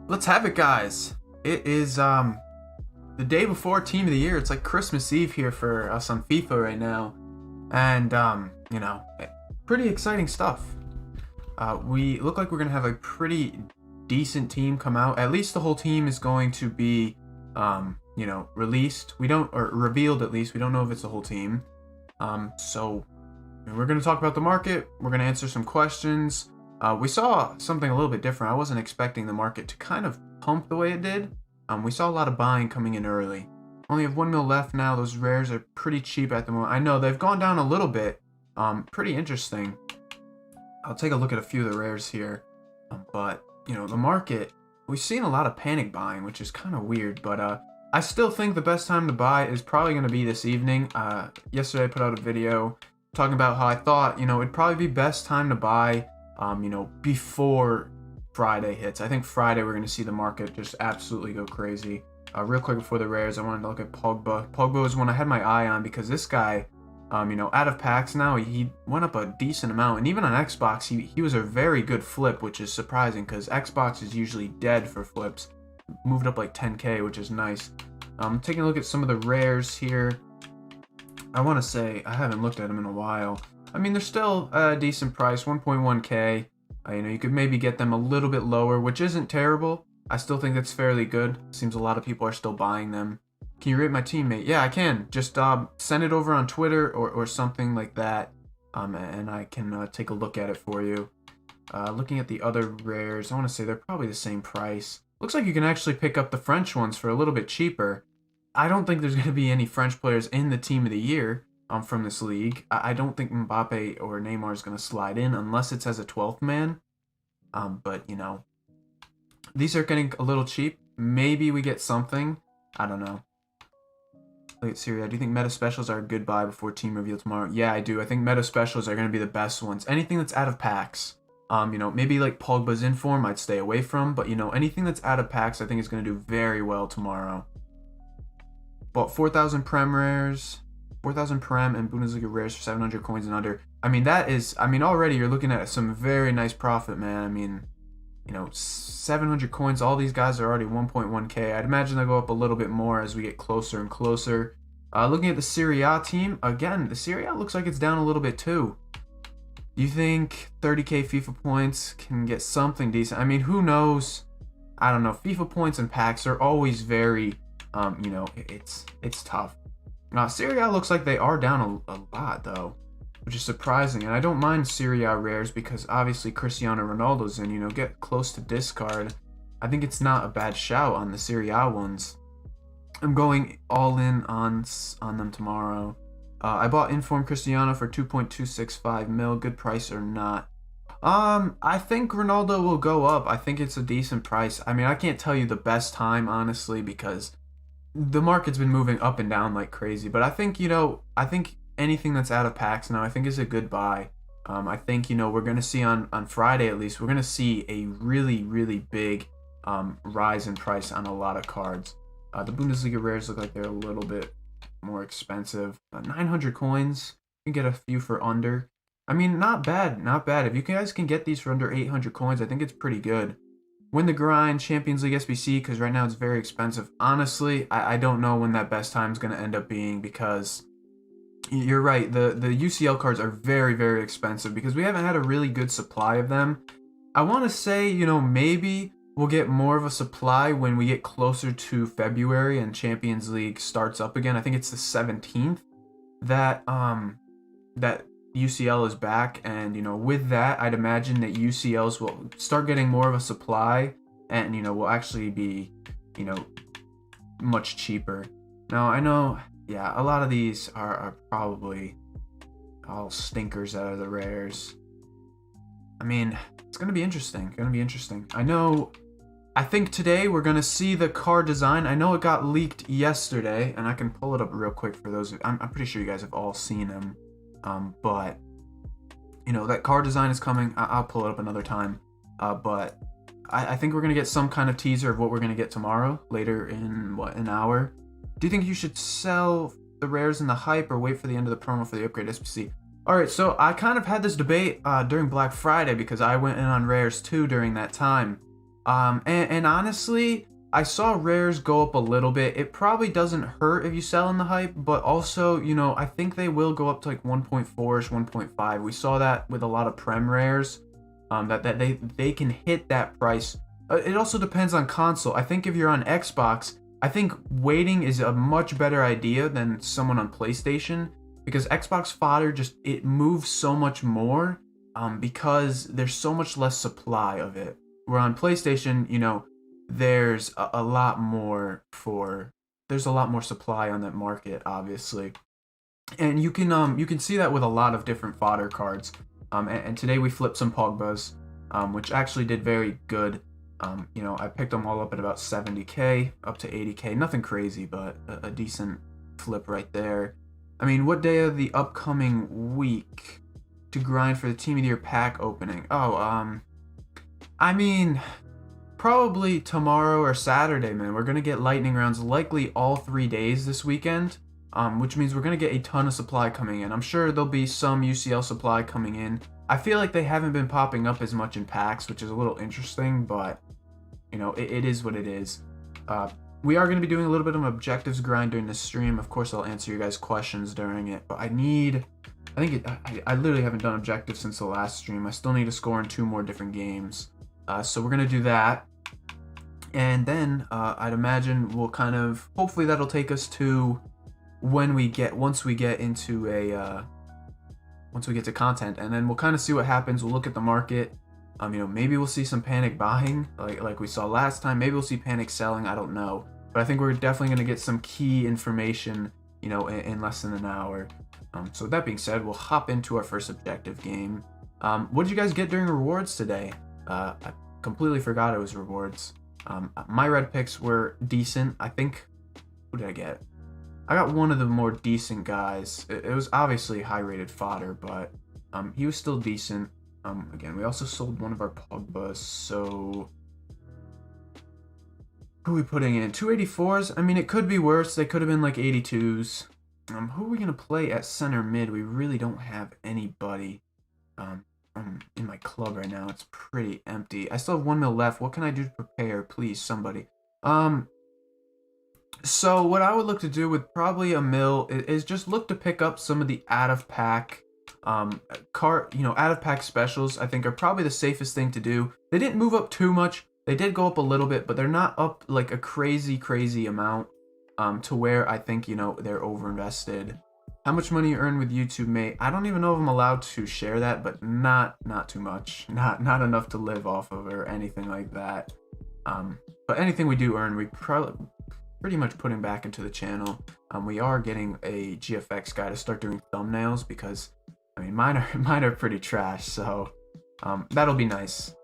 Let's have it, guys. It is the day before Team of the Year. It's like Christmas Eve here for us on FIFA right now, and pretty exciting stuff. We look like we're gonna have a pretty decent team come out. At least the whole team is going to be released. We don't, or revealed at least. We don't know if it's the whole team. So we're gonna talk about the market. We're gonna answer some questions. We saw something a little bit different. I wasn't expecting the market to kind of pump the way it did. We saw a lot of buying coming in early. Only have 1 mil left now. Those rares are pretty cheap at the moment. I know they've gone down a little bit. Pretty interesting. I'll take a look at a few of the rares here. But the market, we've seen a lot of panic buying, which is kind of weird. But I still think the best time to buy is probably going to be this evening. Yesterday I put out a video talking about how I thought it'd probably be best time to buy before Friday hits. I think Friday we're going to see the market just absolutely go crazy. Real quick before the rares, I wanted to look at Pogba. Pogba was one I had my eye on because this guy, out of packs now, he went up a decent amount. And even on Xbox, he was a very good flip, which is surprising because Xbox is usually dead for flips. Moved up like 10k, which is nice. Taking a look at some of the rares here. I want to say, I haven't looked at them in a while. I mean, they're still a decent price, 1.1k. You could maybe get them a little bit lower, which isn't terrible. I still think that's fairly good. Seems a lot of people are still buying them. Can you rate my teammate? Yeah, I can. Just send it over on Twitter or something like that, and I can take a look at it for you. Looking at the other rares, I want to say they're probably the same price. Looks like you can actually pick up the French ones for a little bit cheaper. I don't think there's going to be any French players in the Team of the Year. From this league. I don't think Mbappe or Neymar is going to slide in unless it's as a 12th man. But these are getting a little cheap. Maybe we get something. I don't know. Look at Syria. Do you think meta specials are a good buy before team reveal tomorrow? Yeah, I do. I think meta specials are going to be the best ones. Anything that's out of packs. Maybe like Pogba's inform I'd stay away from. But, anything that's out of packs I think is going to do very well tomorrow. Bought 4,000 Prem rares. 4,000 Prem and Bundesliga rares for 700 coins and under. Already you're looking at some very nice profit, man. 700 coins, all these guys are already 1.1k. I'd imagine they'll go up a little bit more as we get closer and closer. Looking at the Serie A team, again, the Serie A looks like it's down a little bit too. Do you think 30k FIFA points can get something decent? Who knows? I don't know. FIFA points and packs are always very, it's tough. Serie A looks like they are down a lot, though, which is surprising. And I don't mind Serie A rares because obviously Cristiano Ronaldo's in, get close to discard. I think it's not a bad shout on the Serie A ones. I'm going all in on them tomorrow. I bought Inform Cristiano for 2.265 mil. Good price or not? I think Ronaldo will go up. I think it's a decent price. I can't tell you the best time, honestly, because the market's been moving up and down like crazy, but I think anything that's out of packs now I think is a good buy. I think we're gonna see on Friday at least, we're gonna see a really big rise in price on a lot of cards. The Bundesliga rares look like they're a little bit more expensive. 900 coins, you can get a few for under. Not bad. If you guys can get these for under 800 coins, I think it's pretty good. Win the grind, Champions League SBC, because right now it's very expensive. Honestly, I don't know when that best time is going to end up being, because you're right, the UCL cards are very expensive because we haven't had a really good supply of them. I want to say, maybe we'll get more of a supply when we get closer to February and Champions League starts up again. I think it's the 17th that UCL is back, and with that I'd imagine that UCLs will start getting more of a supply and will actually be much cheaper. Now I know, yeah, a lot of these are probably all stinkers out of the rares. It's gonna be interesting. I think today we're gonna see the car design. I know it got leaked yesterday, and I can pull it up real quick for those. I'm pretty sure you guys have all seen them. But that car design is coming. I'll pull it up another time. But I think we're gonna get some kind of teaser of what we're gonna get tomorrow, later in an hour. Do you think you should sell the rares in the hype or wait for the end of the promo for the upgrade SPC? Alright, so I kind of had this debate during Black Friday because I went in on rares too during that time. And honestly, I saw rares go up a little bit. It probably doesn't hurt if you sell in the hype, but also, I think they will go up to like 1.4ish, 1.5. We saw that with a lot of prem rares, that they can hit that price. It also depends on console. I think if you're on Xbox, I think waiting is a much better idea than someone on PlayStation, because Xbox fodder it moves so much more, because there's so much less supply of it. Where on PlayStation, there's a lot more there's a lot more supply on that market, obviously. And you can see that with a lot of different fodder cards. And today we flipped some Pogbas, which actually did very good. I picked them all up at about 70k, up to 80k. Nothing crazy, but a decent flip right there. I mean, what day of the upcoming week to grind for the Team of the Year pack opening? Oh, I mean, probably tomorrow or Saturday, man. We're gonna get lightning rounds likely all 3 days this weekend, which means we're gonna get a ton of supply coming in. I'm sure there'll be some UCL supply coming in. I feel like they haven't been popping up as much in packs, which is a little interesting, but it is what it is. We are going to be doing a little bit of an objectives grind during this stream. Of course, I'll answer your guys' questions during it, but I literally haven't done objectives since the last stream. I still need to score in 2 more different games. So we're going to do that. And then I'd imagine we'll hopefully that'll take us to once we get to content, and then we'll kind of see what happens. We'll look at the market. Maybe we'll see some panic buying like we saw last time. Maybe we'll see panic selling. I don't know. But I think we're definitely going to get some key information, in less than an hour. So with that being said, we'll hop into our first objective game. What did you guys get during rewards today? I completely forgot it was rewards. My red picks were decent. I think, who did I get? I got one of the more decent guys. It was obviously high-rated fodder, but he was still decent. Again, we also sold one of our Pogbas, so who are we putting in? 284s? I mean, it could be worse. They could have been like 82s. Who are we going to play at center mid? We really don't have anybody in my club right now. It's pretty empty. I still have 1 mil left. What can I do to prepare? Please, somebody. So what I would look to do with probably a mil is just look to pick up some of the out of pack out of pack specials. I think are probably the safest thing to do. They didn't move up too much. They did go up a little bit, but they're not up like a crazy amount to where I think they're overinvested. How much money you earn with YouTube, mate? I don't even know if I'm allowed to share that, but not too much. Not enough to live off of or anything like that. But anything we do earn, we pretty much putting back into the channel. We are getting a GFX guy to start doing thumbnails because I mean mine are pretty trash, so that'll be nice.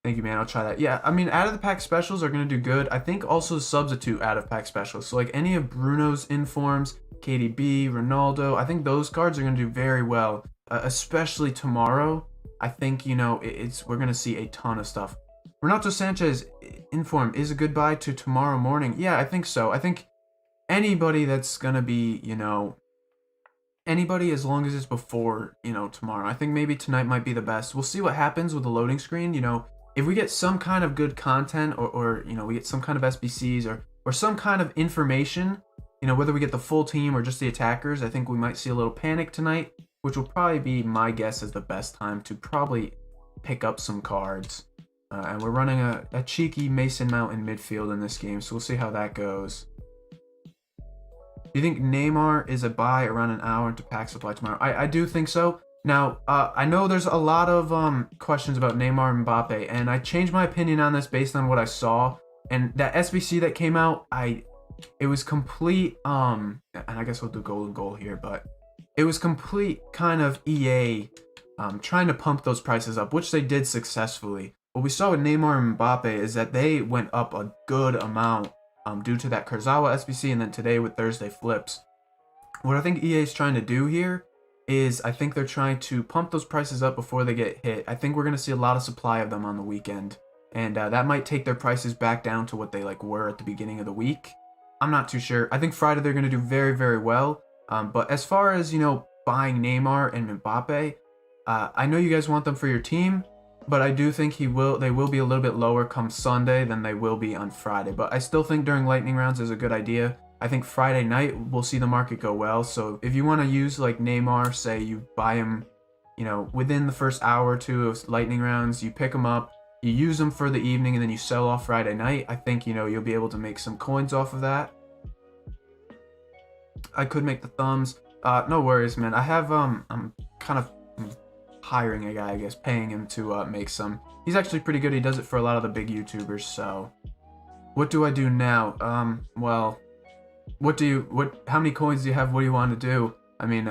Thank you, man. I'll try that. Yeah, I mean, out of the pack specials are gonna do good. I think also substitute out of pack specials. So like any of Bruno's informs, KDB, Ronaldo, I think those cards are gonna do very well, especially tomorrow. I think we're gonna see a ton of stuff. Renato Sanchez inform is a good buy to tomorrow morning. Yeah, I think so. I think anybody that's gonna be anybody as long as it's before tomorrow. I think maybe tonight might be the best. We'll see what happens with the loading screen. If we get some kind of good content or we get some kind of SBCs or some kind of information, whether we get the full team or just the attackers, I think we might see a little panic tonight, which will probably be my guess is the best time to probably pick up some cards. And we're running a cheeky Mason Mount in midfield in this game, so we'll see how that goes. Do you think Neymar is a buy around an hour into pack supply tomorrow? I do think so. Now, I know there's a lot of questions about Neymar and Mbappe, and I changed my opinion on this based on what I saw. And that SBC that came out, it was complete, and I guess we'll do golden goal here, but it was complete kind of EA trying to pump those prices up, which they did successfully. What we saw with Neymar and Mbappe is that they went up a good amount due to that Kurzawa SBC, and then today with Thursday flips. What I think EA is trying to do here is I think they're trying to pump those prices up before they get hit. I think we're going to see a lot of supply of them on the weekend, and that might take their prices back down to what they were at the beginning of the week. I'm not too sure. I think Friday they're going to do very, very well. But as far as, buying Neymar and Mbappe, I know you guys want them for your team. but I do think they will be a little bit lower come Sunday than they will be on Friday. But I still think during lightning rounds is a good idea. I think Friday night we'll see the market go well. So if you want to use like Neymar, say you buy him, within the first hour or two of lightning rounds, you pick him up, you use them for the evening, and then you sell off Friday night. I think you'll be able to make some coins off of that. I could make the thumbs. No worries, man. I have I'm kind of hiring a guy, I guess, paying him to make some. He's actually pretty good. He does it for a lot of the big YouTubers. So, what do I do now? Well, how many coins do you have? What do you want to do? I mean,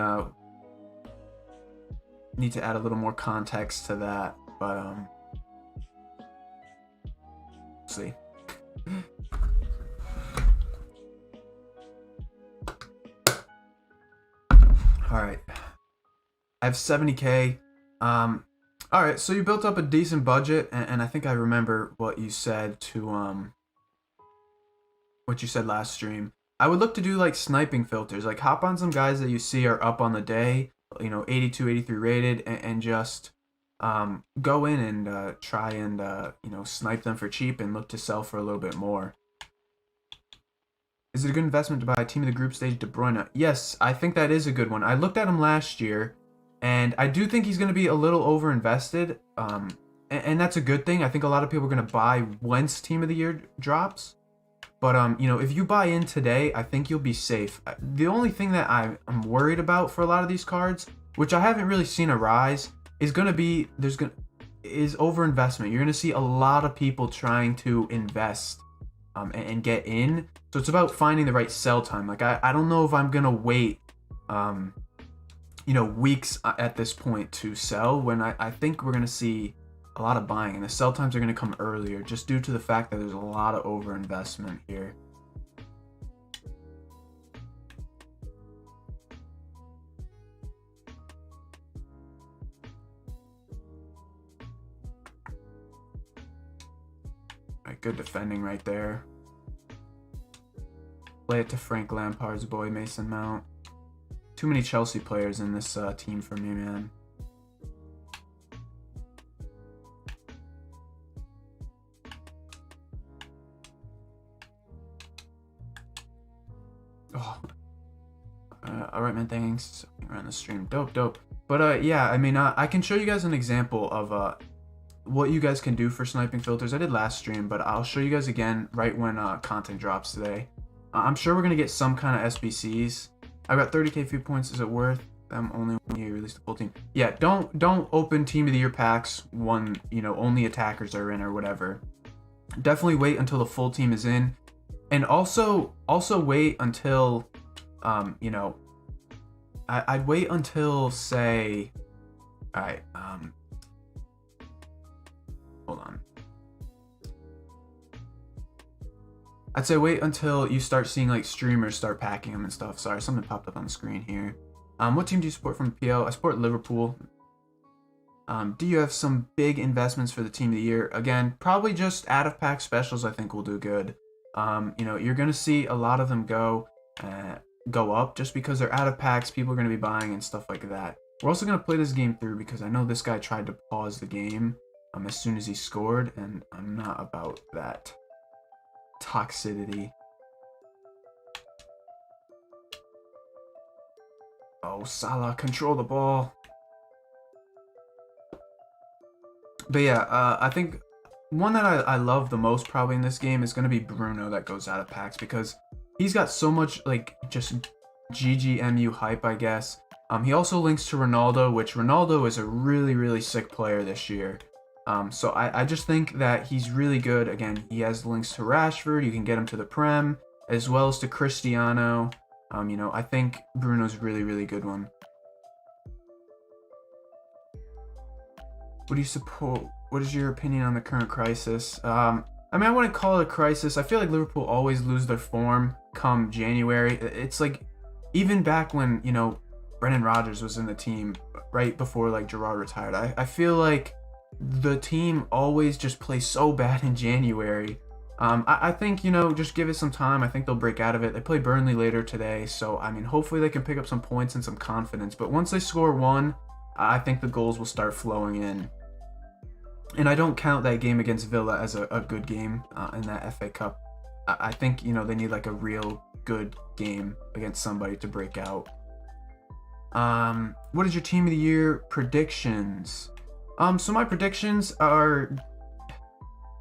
need to add a little more context to that, but let's see. All right, I have 70K. All right, so you built up a decent budget, and I think I remember what you said last stream. I would look to do like sniping filters, like hop on some guys that you see are up on the day, 82, 83 rated, and just go in and try and snipe them for cheap and look to sell for a little bit more. Is it a good investment to buy a team of the group stage De Bruyne? Yes, I think that is a good one. I looked at him last year, and I do think he's going to be a little overinvested, and that's a good thing. I think a lot of people are going to buy once Team of the Year drops. But, if you buy in today, I think you'll be safe. The only thing that I'm worried about for a lot of these cards, which I haven't really seen a rise, is overinvestment. You're going to see a lot of people trying to invest and get in. So it's about finding the right sell time. Like, I don't know if I'm going to wait, weeks at this point to sell, when I think we're going to see a lot of buying, and the sell times are going to come earlier just due to the fact that there's a lot of overinvestment here. All right, good defending right there. Play it to Frank Lampard's boy, Mason Mount. Too many Chelsea players in this team for me, man. Alright, man, thanks. Around the stream. Dope. But, yeah, I mean, I can show you guys an example of what you guys can do for sniping filters. I did last stream, but I'll show you guys again right when content drops today. I'm sure we're going to get some kind of SBCs. I've got 30k few points. Is it worth them only when you release the full team? Yeah, don't open Team of the Year packs when, only attackers are in or whatever. Definitely wait until the full team is in. And also wait until, I'd wait until, say, alright, hold on. I'd say wait until you start seeing, like, streamers start packing them and stuff. Sorry, something popped up on the screen here. What team do you support from PL? I support Liverpool. Do you have some big investments for the Team of the Year? Again, probably just out-of-pack specials I think will do good. You're going to see a lot of them go up just because they're out of packs, people are going to be buying and stuff like that. We're also going to play this game through because I know this guy tried to pause the game as soon as he scored, and I'm not about that toxicity. Oh, Salah, control the ball. But yeah, I think one that I love the most probably in this game is going to be Bruno that goes out of packs, because he's got so much, like, just GGMU hype, I guess. He also links to Ronaldo, which Ronaldo is a really, really sick player this year. So I just think that he's really good. Again, he has links to Rashford. You can get him to the Prem, as well as to Cristiano. I think Bruno's a really, really good one. What do you support? What is your opinion on the current crisis? I mean, I wouldn't call it a crisis. I feel like Liverpool always lose their form come January. It's like, even back when, Brendan Rodgers was in the team right before, like, Gerrard retired. I feel like the team always just plays so bad in January. I think, just give it some time. I think they'll break out of it. They play Burnley later today, so, I mean, hopefully they can pick up some points and some confidence. But once they score one, I think the goals will start flowing in. And I don't count that game against Villa as a good game in that FA Cup. I think, you know, they need like a real good game against somebody to break out. What is your team of the year predictions? So my predictions are,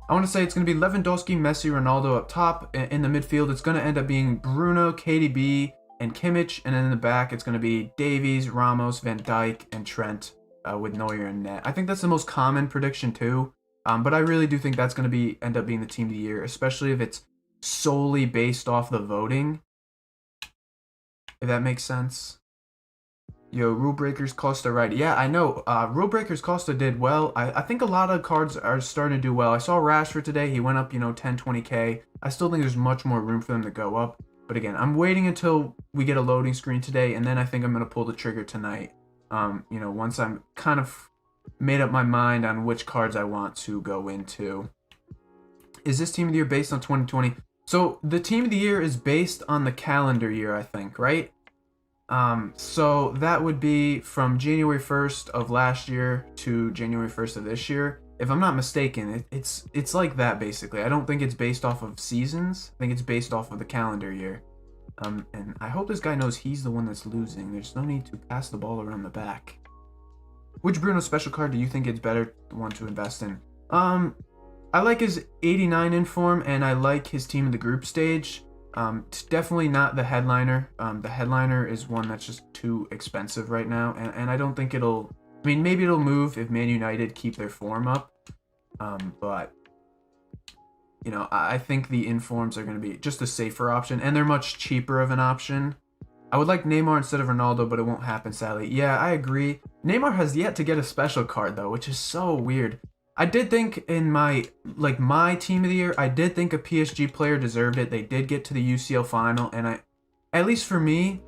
I want to say it's going to be Lewandowski, Messi, Ronaldo up top. In the midfield, it's going to end up being Bruno, KDB, and Kimmich. And then in the back, it's going to be Davies, Ramos, Van Dijk, and Trent with Neuer in net. I think that's the most common prediction too. But I really do think that's going to end up being the team of the year, especially if it's solely based off the voting. If that makes sense. Yo, Rule Breakers Costa, right? Yeah, I know. Rule Breakers Costa did well. I think a lot of cards are starting to do well. I saw Rashford today. He went up, you know, 10, 20K. I still think there's much more room for them to go up. But again, I'm waiting until we get a loading screen today, and then I think I'm going to pull the trigger tonight. You know, once I'm kind of made up my mind on which cards I want to go into. Is this team of the year based on 2020? So the team of the year is based on the calendar year, I think, right? So that would be from January 1st of last year to January 1st of this year. If I'm not mistaken, it's like that basically. I don't think it's based off of seasons. I think it's based off of the calendar year. And I hope this guy knows he's the one that's losing. There's no need to pass the ball around the back. Which Bruno special card do you think is better one to invest in? I like his 89 inform, and I like his team in the group stage. Definitely not the headliner. The headliner is one that's just too expensive right now, and I don't think it'll. I mean, maybe it'll move if Man United keep their form up, but you know, I think the informs are going to be just a safer option, and they're much cheaper of an option. I would like Neymar instead of Ronaldo, but it won't happen, sadly. Yeah, I agree. Neymar has yet to get a special card though, which is so weird. I did think in my team of the year, I did think a PSG player deserved it. They did get to the UCL final, and at least for me,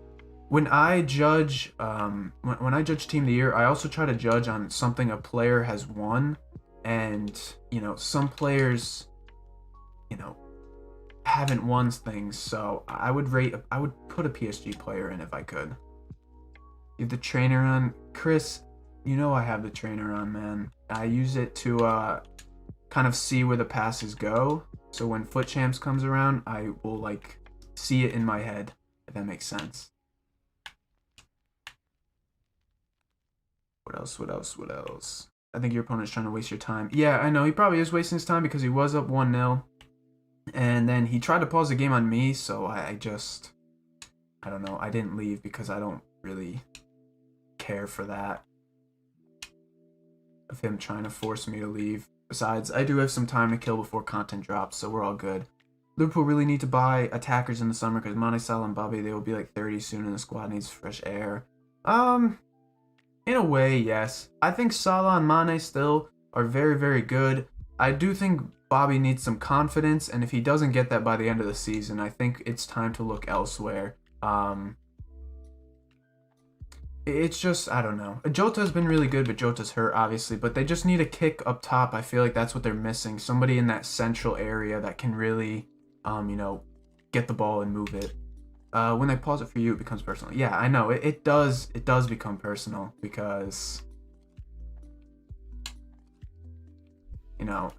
when I judge when I judge team of the year, I also try to judge on something a player has won, and you know, some players, you know, haven't won things, so I would put a PSG player in if I could. You have the trainer on, Chris. You know I have the trainer on, man. I use it to kind of see where the passes go. So when Foot Champs comes around, I will like see it in my head, if that makes sense. What else? I think your opponent's trying to waste your time. Yeah, I know. He probably is wasting his time because he was up 1-0. And then he tried to pause the game on me, so I don't know. I didn't leave because I don't really care for that. Of him trying to force me to leave. Besides, I do have some time to kill before content drops, so we're all good. Liverpool really need to buy attackers in the summer because Mane, Salah, and Bobby, they will be like 30 soon, and the squad needs fresh air. In a way, yes. I think Salah and Mane still are very, very good. I do think Bobby needs some confidence, and if he doesn't get that by the end of the season, I think it's time to look elsewhere. It's just, I don't know. Jota's been really good, but Jota's hurt, obviously. But they just need a kick up top. I feel like that's what they're missing. Somebody in that central area that can really, you know, get the ball and move it. When they pause it for you, it becomes personal. Yeah, I know. It does become personal because, you know,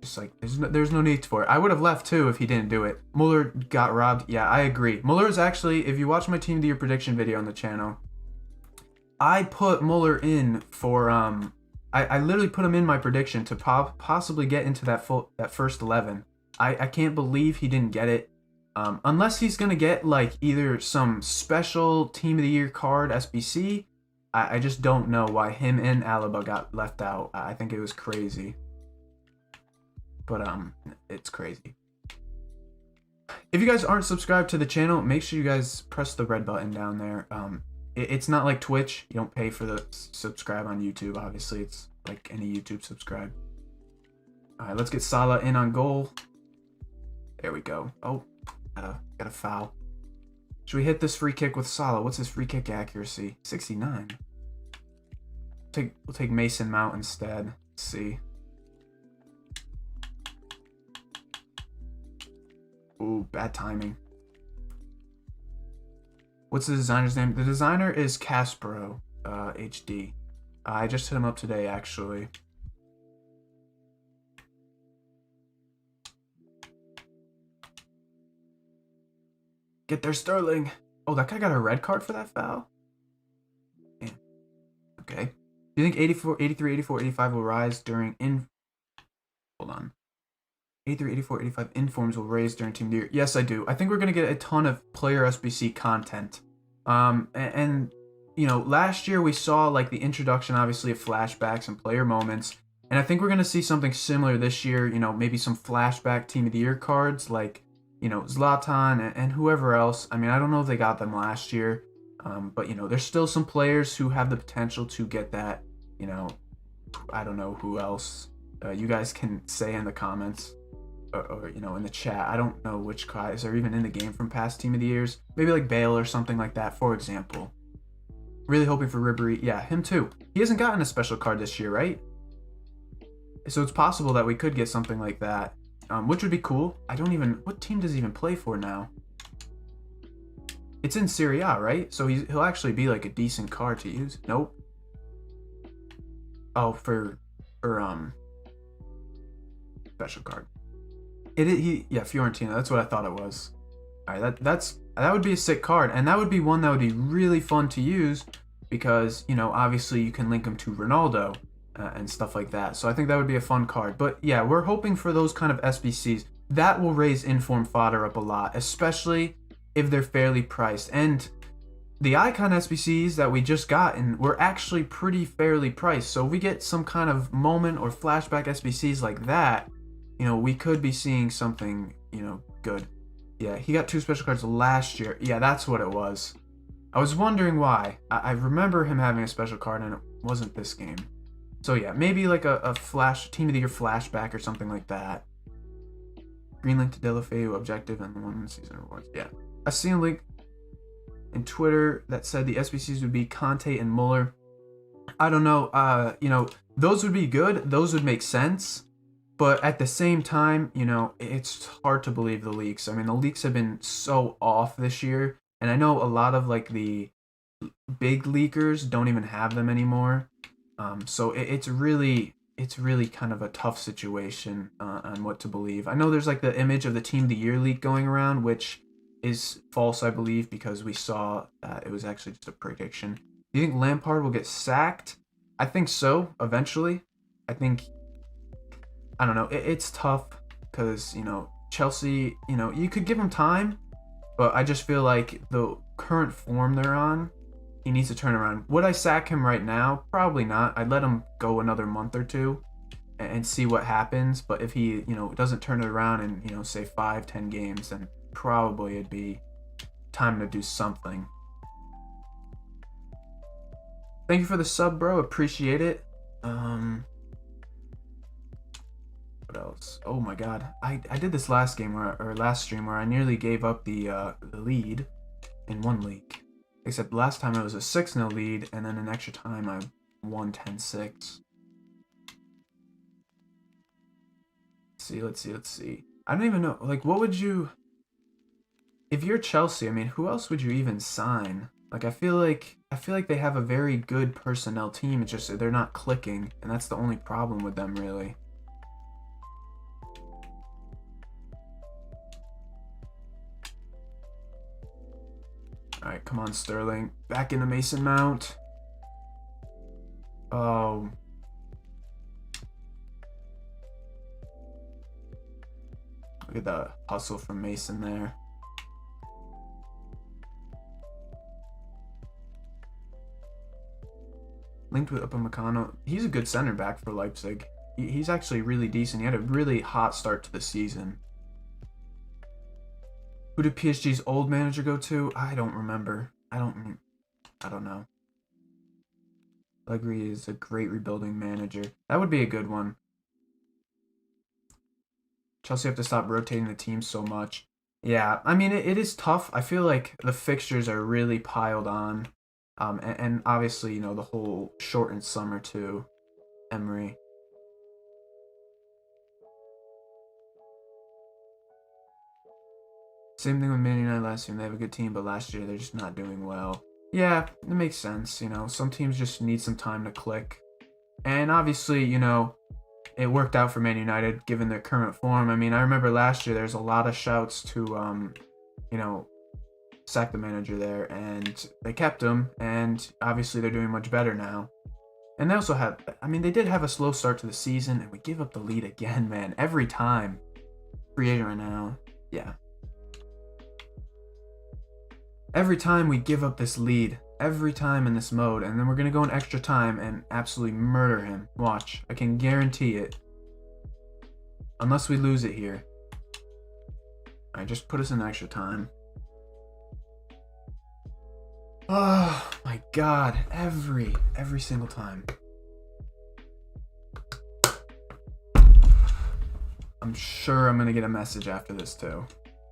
just like there's no need for it. I would have left too if he didn't do it. Muller got robbed. Yeah, I agree. Muller is actually, if you watch my Team of the Year prediction video on the channel, I put Muller in for I literally put him in my prediction to possibly get into that first 11. I can't believe he didn't get it. Unless he's gonna get like either some special Team of the Year card SBC. I just don't know why him and Alaba got left out. I think it was crazy. But it's crazy. If you guys aren't subscribed to the channel, make sure you guys press the red button down there. It's not like Twitch. You don't pay for the subscribe on YouTube. Obviously, it's like any YouTube subscribe. All right, let's get Salah in on goal. There we go. Oh, got a foul. Should we hit this free kick with Salah? What's his free kick accuracy? 69. We'll take Mason Mount instead. Let's see. Ooh, bad timing. What's the designer's name? The designer is Caspero HD. I just hit him up today, actually. Get there, Sterling. Oh, that guy got a red card for that foul? Yeah. Okay. Do you think 84, 83, 84, 85 will rise during Hold on. 83, 84, 85 informs will raise during Team of the Year. Yes, I do. I think we're going to get a ton of player SBC content. And you know, last year we saw like the introduction, obviously, of flashbacks and player moments. And I think we're going to see something similar this year. You know, maybe some flashback Team of the Year cards like, you know, Zlatan and whoever else. I mean, I don't know if they got them last year. But, you know, there's still some players who have the potential to get that. You know, I don't know who else. You guys can say in the comments. Or you know, in the chat. I don't know which guys are even in the game from past Team of the Years. Maybe like Bale or something like that, for example. Really hoping for Ribery. Yeah, him too. He hasn't gotten a special card this year, right? So it's possible that we could get something like that, which would be cool. I don't even... What team does he even play for now? It's in Serie A, right? So he'll actually be like a decent card to use. Nope. Oh, for special card. Yeah, Fiorentina. That's what I thought it was. All right, that would be a sick card, and that would be one that would be really fun to use because, you know, obviously you can link him to Ronaldo and stuff like that. So I think that would be a fun card. But yeah, we're hoping for those kind of SBCs. That will raise inform fodder up a lot, especially if they're fairly priced. And the icon SBCs that we just got were actually pretty fairly priced. So if we get some kind of moment or flashback SBCs like that, you know, we could be seeing something, you know, good. Yeah, he got 2 special cards last year. Yeah, that's what it was. I was wondering why. I remember him having a special card, and it wasn't this game. So yeah, maybe like a Team of the Year flashback or something like that. Green link to Delafeu, objective, and 1 season rewards. Yeah. I seen a link in Twitter that said the SBCs would be Conte and Muller. I don't know. You know, those would be good. Those would make sense. But at the same time, you know, it's hard to believe the leaks. I mean, the leaks have been so off this year. And I know a lot of, like, the big leakers don't even have them anymore. So it's really kind of a tough situation on what to believe. I know there's, like, the image of the Team of the Year leak going around, which is false, I believe, because we saw that it was actually just a prediction. Do you think Lampard will get sacked? I think so, eventually. I don't know. It's tough because, you know, Chelsea, you know, you could give him time, but I just feel like the current form they're on, he needs to turn around. Would I sack him right now? Probably not. I'd let him go another month or two and see what happens. But if he, you know, doesn't turn it around in, you know, say 5-10 games, then probably it'd be time to do something. Thank you for the sub, bro. Appreciate it. What else? Oh my god, I did this last game or last stream where I nearly gave up the lead in one league. Except last time it was a 6-0 lead, and then in extra time I won 10-6. Let's see. I don't even know. Like, what would you... If you're Chelsea, I mean, who else would you even sign? Like, I feel like they have a very good personnel team. It's just they're not clicking, and that's the only problem with them, really. Alright, come on, Sterling. Back into Mason Mount. Oh. Look at the hustle from Mason there. Linked with Upamecano. He's a good center back for Leipzig. He's actually really decent. He had a really hot start to the season. Who did PSG's old manager go to? I don't remember. I don't know. Allegri is a great rebuilding manager. That would be a good one. Chelsea have to stop rotating the team so much. Yeah, I mean, it is tough. I feel like the fixtures are really piled on. And obviously, you know, the whole shortened summer too. Emery. Same thing with Man United last year. They have a good team, but last year they're just not doing well. Yeah, it makes sense. You know, some teams just need some time to click. And obviously, you know, it worked out for Man United given their current form. I mean, I remember last year there's a lot of shouts to, you know, sacked the manager there, and they kept him, and obviously they're doing much better now. And they also have, I mean, they did have a slow start to the season, and we give up the lead again, man. Every time. Free agent right now. Yeah. Every time we give up this lead. Every time in this mode. And then we're going to go in extra time and absolutely murder him. Watch. I can guarantee it. Unless we lose it here. Alright, just put us in extra time. Oh my god. Every single time. I'm sure I'm gonna get a message after this too.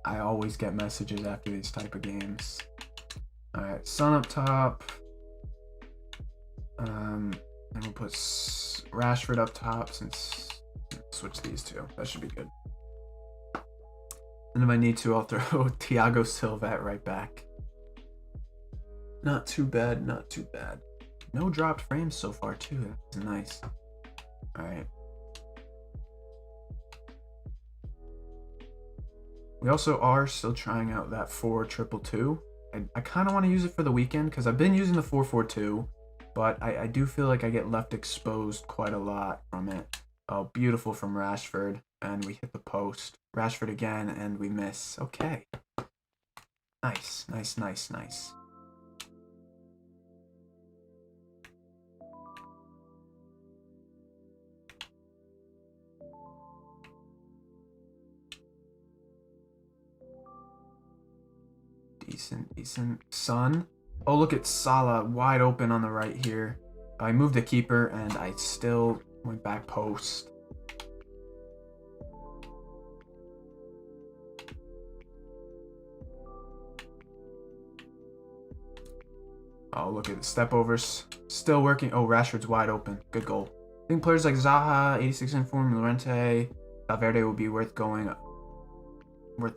I always get messages after these type of games. Alright, Sun up top. And we'll put Rashford up top since switch these two. That should be good. And if I need to, I'll throw Thiago Silva at right back. Not too bad, not too bad. No dropped frames so far too. That's nice. Alright. We also are still trying out that 4-2-2-2. I kind of want to use it for the weekend because I've been using the 4-4-2, but I do feel like I get left exposed quite a lot from it. Oh, beautiful from Rashford, and we hit the post. Rashford again, and we miss. Okay. Nice, nice, nice, nice. Decent. Sun. Oh, look at Salah wide open on the right here. I moved the keeper and I still went back post. Oh, look at the step overs. Still working. Oh, Rashford's wide open. Good goal. I think players like Zaha, 86 in form, Llorente, Valverde will be worth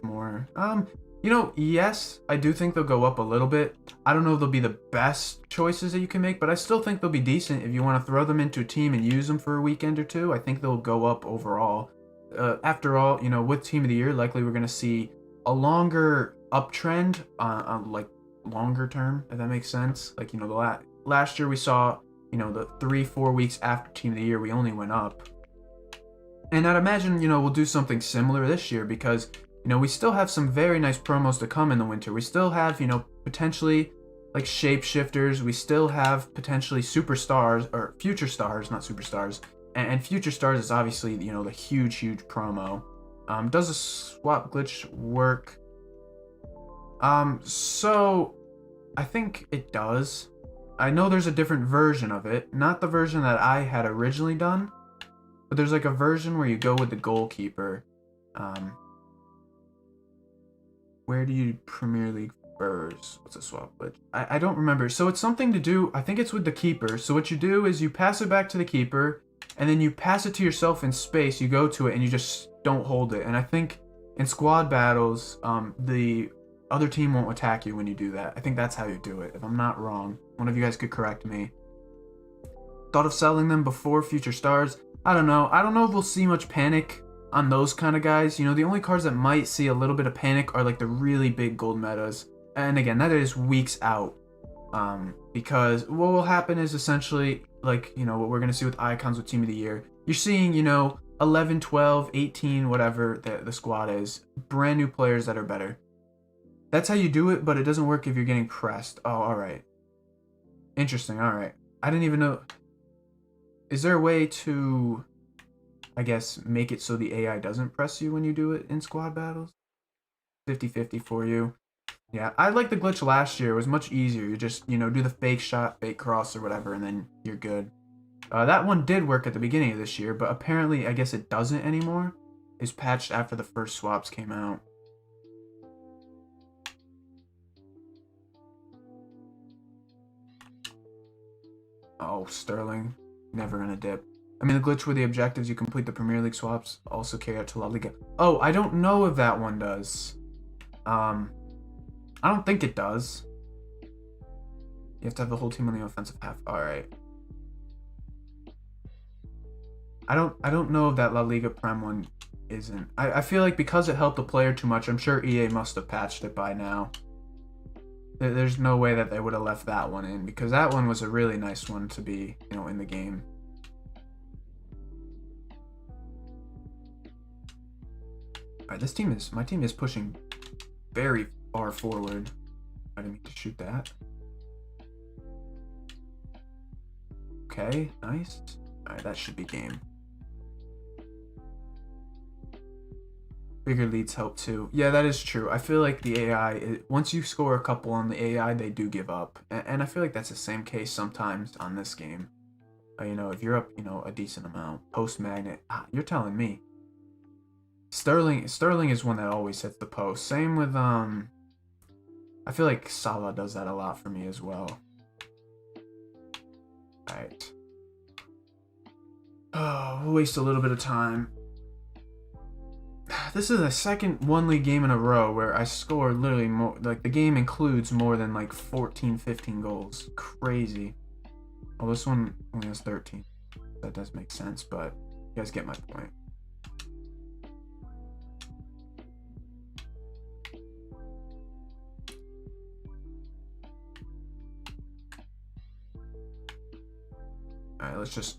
more. You know, yes, I do think they'll go up a little bit. I don't know if they'll be the best choices that you can make, but I still think they'll be decent if you want to throw them into a team and use them for a weekend or two. I think they'll go up overall. After all, you know, with Team of the Year, likely we're going to see a longer uptrend, like longer term, if that makes sense. Like, you know, the last year we saw, you know, the 3-4 weeks after Team of the Year, we only went up. And I'd imagine, you know, we'll do something similar this year because, you know, we still have some very nice promos to come in the winter. We still have, you know, potentially like shapeshifters. We still have potentially superstars or future stars, not superstars. And future stars is obviously, you know, the huge promo. Does a swap glitch work? So I think it does. I know there's a different version of it, not the version that I had originally done, but there's like a version where you go with the goalkeeper. Where do you Premier League Spurs? What's a swap glitch? I don't remember. So it's something to do, I think it's with the keeper. So what you do is you pass it back to the keeper, and then you pass it to yourself in space. You go to it, and you just don't hold it. And I think in squad battles, the other team won't attack you when you do that. I think that's how you do it, if I'm not wrong. One of you guys could correct me. Thought of selling them before future stars. I don't know. I don't know if we'll see much panic on those kind of guys. You know, the only cards that might see a little bit of panic are like the really big gold metas. And again, that is weeks out. Because what will happen is essentially like, you know, what we're going to see with icons with Team of the Year. You're seeing, you know, 11, 12, 18, whatever the squad is. Brand new players that are better. That's how you do it, but it doesn't work if you're getting pressed. Oh, alright. Interesting, alright. I didn't even know. Is there a way to, I guess, make it so the AI doesn't press you when you do it in squad battles? 50-50 for you. Yeah, I liked the glitch last year. It was much easier. You just, you know, do the fake shot, fake cross or whatever, and then you're good. That one did work at the beginning of this year, but apparently I guess it doesn't anymore. It's patched after the first swaps came out. Oh, Sterling. Never gonna dip. I mean, the glitch with the objectives, you complete the Premier League swaps, also carry out to La Liga. Oh, I don't know if that one does. I don't think it does. You have to have the whole team on the offensive half. Alright. I don't know if that La Liga Prem one isn't. I feel like because it helped the player too much, I'm sure EA must have patched it by now. There's no way that they would have left that one in, because that one was a really nice one to be, in the game. All right, my team is pushing very far forward. I didn't mean to shoot that. Okay, nice. All right, that should be game. Bigger leads help too. Yeah, that is true. I feel like the AI, once you score a couple on the AI, they do give up. And I feel like that's the same case sometimes on this game. If you're up, a decent amount. Post magnet. You're telling me. Sterling is one that always hits the post. Same with, I feel like Salah does that a lot for me as well. Alright. Oh, we'll waste a little bit of time. This is the second one league game in a row where I score literally more, like the game includes more than like 14, 15 goals. Crazy. Well, this one only has 13. That does make sense, but you guys get my point. Alright, let's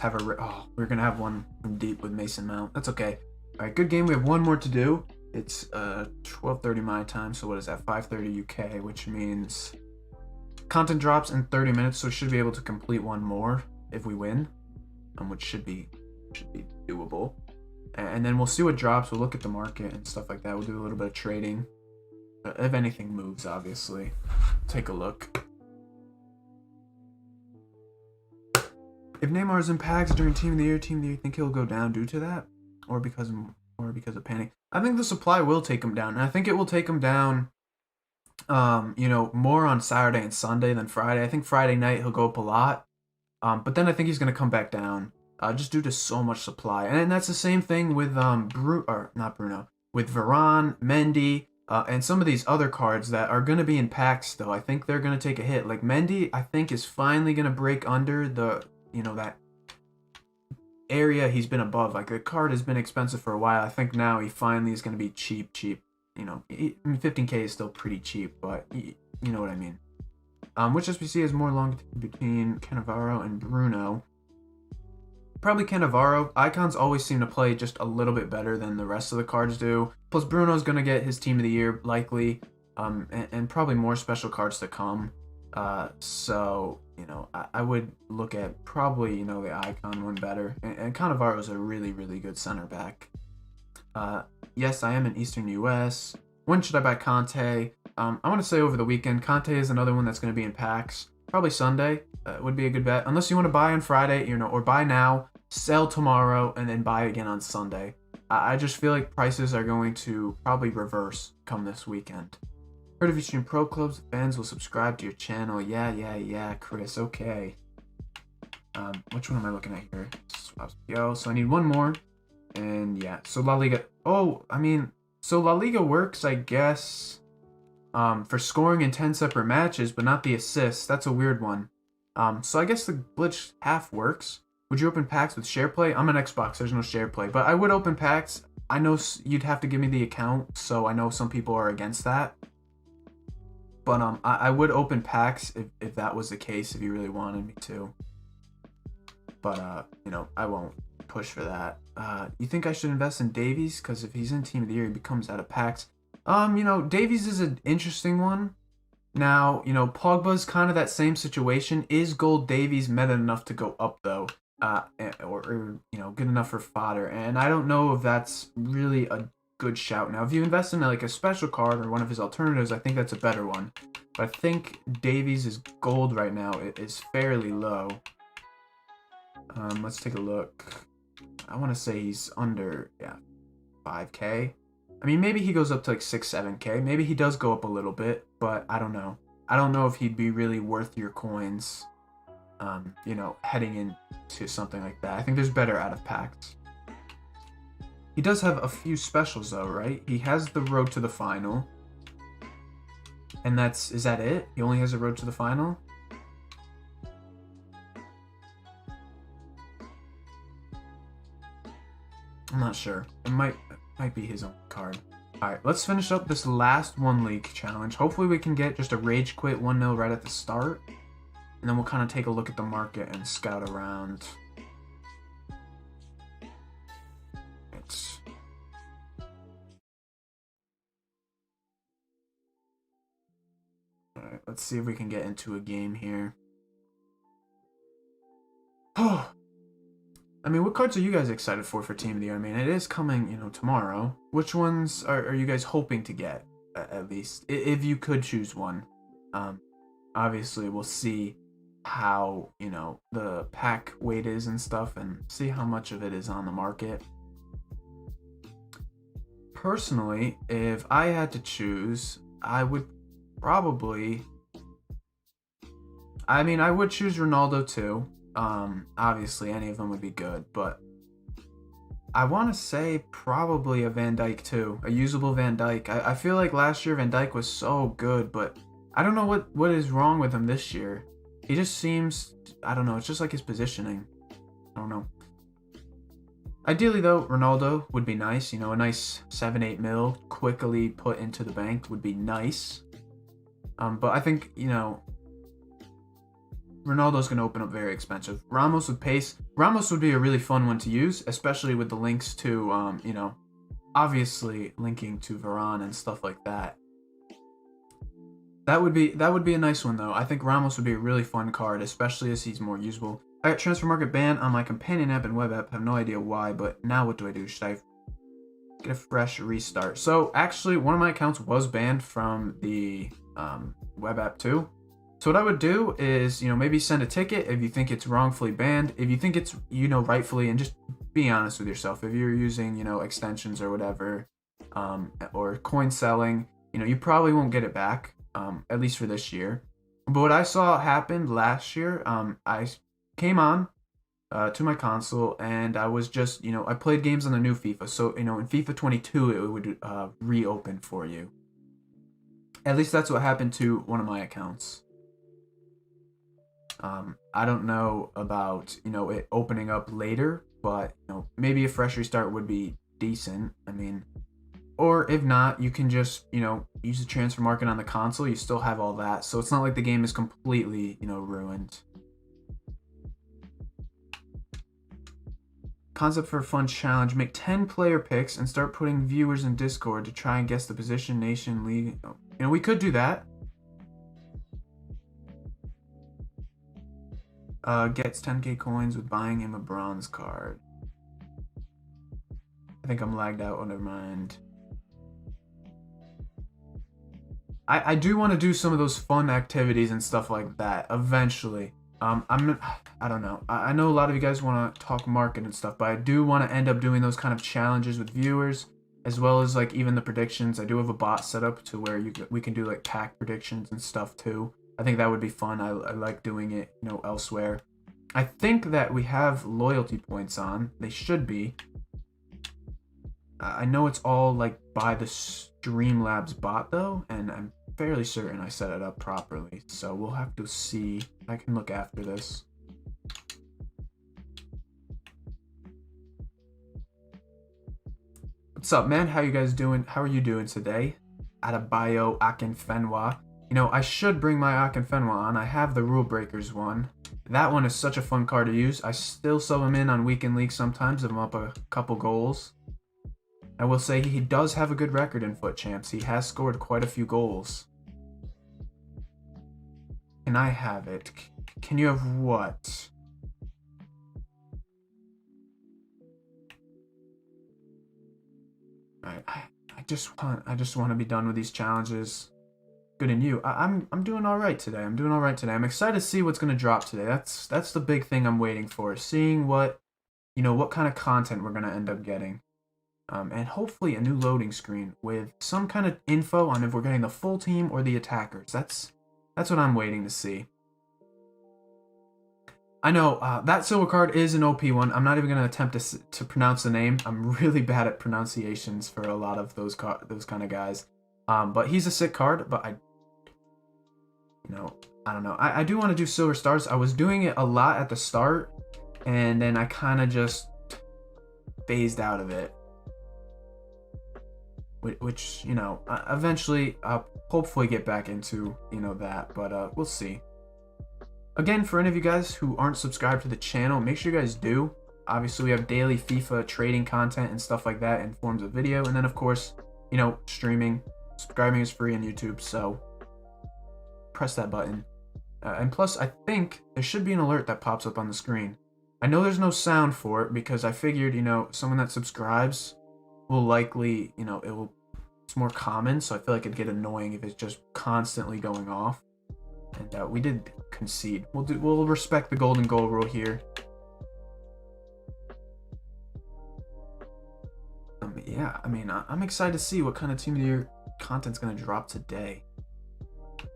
have a... Oh, we're going to have one from deep with Mason Mount. That's okay. Alright, good game. We have one more to do. It's 12:30 my time, so what is that? 5:30 UK, which means content drops in 30 minutes, so we should be able to complete one more if we win, which should be doable. And then we'll see what drops. We'll look at the market and stuff like that. We'll do a little bit of trading. If anything moves, obviously. Take a look. If Neymar's in packs during Team of the Year, you think he'll go down due to that? Or because of panic? I think the supply will take him down. And I think it will take him down, more on Saturday and Sunday than Friday. I think Friday night he'll go up a lot. But then I think he's going to come back down just due to so much supply. And that's the same thing with not Bruno, with Varane, Mendy, and some of these other cards that are going to be in packs still. I think they're going to take a hit. Like Mendy, I think is finally going to break under the, that area he's been above. Like the card has been expensive for a while. I think now he finally is going to be cheap. 15k is still pretty cheap, but you know what I mean. Which SBC has more long between Cannavaro and Bruno? Probably Cannavaro. Icons always seem to play just a little bit better than the rest of the cards do. Plus Bruno's going to get his Team of the Year likely, and probably more special cards to come. So, I would look at probably, the Icon one better. And Cannavaro is a really, really good center back. Yes, I am in Eastern US. When should I buy Conte? I want to say over the weekend. Conte is another one that's going to be in packs. Probably Sunday would be a good bet. Unless you want to buy on Friday, or buy now, sell tomorrow, and then buy again on Sunday. I just feel like prices are going to probably reverse come this weekend. Heard if you stream pro clubs, fans will subscribe to your channel. Yeah, Chris. Okay. Which one am I looking at here? So I need one more. And yeah, so La Liga. So La Liga works, I guess, for scoring in 10 separate matches, but not the assists. That's a weird one. So I guess the glitch half works. Would you open packs with share play? I'm an Xbox. There's no share play, but I would open packs. I know you'd have to give me the account, so I know some people are against that. But I would open packs if that was the case, if you really wanted me to. But I won't push for that. You think I should invest in Davies? Because if he's in Team of the Year, he becomes out of packs. Davies is an interesting one. Now, Pogba's kind of that same situation. Is Gold Davies meta enough to go up though? Or good enough for fodder? And I don't know if that's really a good shout. Now, if you invest in like a special card or one of his alternatives, I think that's a better one. But I think Davies' gold right now is fairly low. Let's take a look. I want to say he's under 5k. I mean, maybe he goes up to like 6-7k. Maybe he does go up a little bit, but I don't know. I don't know if he'd be really worth your coins, heading into something like that. I think there's better out of packs. He does have a few specials though, right? He has the road to the final. And is that it? He only has a road to the final? I'm not sure. It might be his own card. Alright, let's finish up this last 1 league challenge. Hopefully we can get just a rage quit 1-0 right at the start. And then we'll kind of take a look at the market and scout around. Alright, let's see if we can get into a game here. Oh, I mean, what cards are you guys excited for Team of the Year? I mean, it is coming, you know, tomorrow. Which ones are you guys hoping to get, at least? If you could choose one. Obviously, we'll see how, you know, the pack weight is and stuff, and see how much of it is on the market. Personally, if I had to choose, I would probably... I mean, I would choose Ronaldo too. Obviously, any of them would be good, but I want to say probably a Van Dijk too, a usable Van Dijk. I feel like last year Van Dijk was so good, but I don't know what is wrong with him this year. He just seems, I don't know, it's just like his positioning. I don't know. Ideally though, Ronaldo would be nice, you know, a nice 7-8 mil quickly put into the bank would be nice. But I think, you know, Ronaldo's going to open up very expensive. Ramos with pace. Ramos would be a really fun one to use, especially with the links to, you know, obviously linking to Varane and stuff like that. That would be a nice one, though. I think Ramos would be a really fun card, especially as he's more usable. I got Transfer Market banned on my companion app and web app. I have no idea why, but now what do I do? Should I get a fresh restart? So, actually, one of my accounts was banned from the web app, too. So what I would do is, you know, maybe send a ticket if you think it's wrongfully banned. If you think it's, you know, rightfully, and just be honest with yourself. If you're using, you know, extensions or whatever, or coin selling, you know, you probably won't get it back, at least for this year. But what I saw happen last year, I came on to my console and I was just, you know, I played games on the new FIFA. So, you know, in FIFA 22, it would reopen for you. At least that's what happened to one of my accounts. I don't know about, you know, it opening up later, but, you know, maybe a fresh restart would be decent. I mean, or if not, you can just, you know, use the transfer market on the console. You still have all that. So it's not like the game is completely, you know, ruined. Concept for a fun challenge. Make 10 player picks and start putting viewers in Discord to try and guess the position, nation, league. You know, we could do that. Gets 10k coins with buying him a bronze card. I think I'm lagged out. Oh, never mind. I do want to do some of those fun activities and stuff like that eventually. I don't know. I know a lot of you guys want to talk market and stuff, but I do want to end up doing those kind of challenges with viewers, as well as like even the predictions. I do have a bot set up to where we can do like pack predictions and stuff too. I think that would be fun. I like doing it, you know, elsewhere. I think that we have loyalty points on. They should be. I know it's all like by the Streamlabs bot though, and I'm fairly certain I set it up properly. So we'll have to see. I can look after this. What's up, man? How you guys doing? How are you doing today? Adebayo Akinfenwa. You know, I should bring my Akinfenwa on. I have the Rule Breakers one. That one is such a fun card to use. I still sub him in on weekend leagues sometimes if I'm up a couple goals. I will say he does have a good record in Foot Champs. He has scored quite a few goals. Can I have it? Can you have what? Alright, I just want to be done with these challenges. Good in you. I'm doing all right today. I'm excited to see what's going to drop today. That's the big thing I'm waiting for. Seeing what, you know, what kind of content we're going to end up getting. And hopefully a new loading screen with some kind of info on if we're getting the full team or the attackers. That's what I'm waiting to see. I know that silver card is an OP one. I'm not even going to attempt to pronounce the name. I'm really bad at pronunciations for a lot of those kind of guys. But he's a sick card, but I don't know. I do want to do silver stars. I was doing it a lot at the start, and then I kind of just phased out of it. which you know, eventually I'll hopefully get back into, you know, that, but we'll see. Again, for any of you guys who aren't subscribed to the channel, make sure you guys do. Obviously, we have daily FIFA trading content and stuff like that in forms of video, and then of course, you know, streaming. Subscribing is free on YouTube, so press that button. And plus, I think there should be an alert that pops up on the screen. I know there's no sound for it because I figured, you know, someone that subscribes will likely, you know, it's more common, so I feel like it'd get annoying if it's just constantly going off. And we did concede. We'll respect the golden goal rule here. Yeah, I mean, I'm excited to see what kind of Team of the Year content's gonna drop today.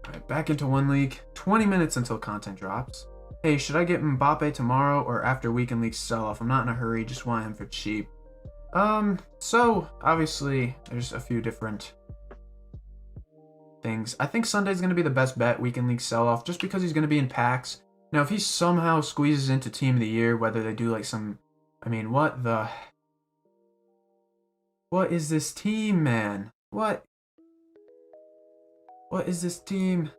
Alright, back into one league. 20 minutes until content drops. Hey, should I get Mbappe tomorrow or after weekend league sell-off? I'm not in a hurry, just want him for cheap. So, obviously, there's a few different things. I think Sunday's gonna be the best bet, weekend league sell-off, just because he's gonna be in packs. Now, if he somehow squeezes into Team of the Year, whether they do like some... I mean, what is this team, man? What is this team?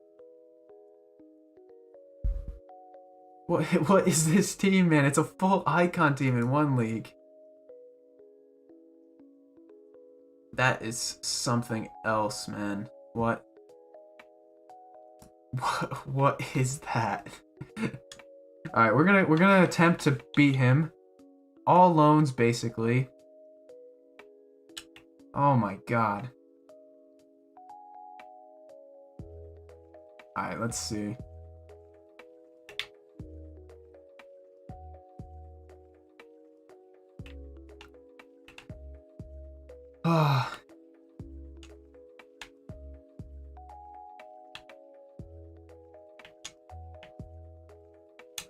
What is this team, man? It's a full icon team in one league. That is something else, man. What is that? All right, we're gonna attempt to beat him. All loans, basically. Oh my god. All right, let's see. Ah.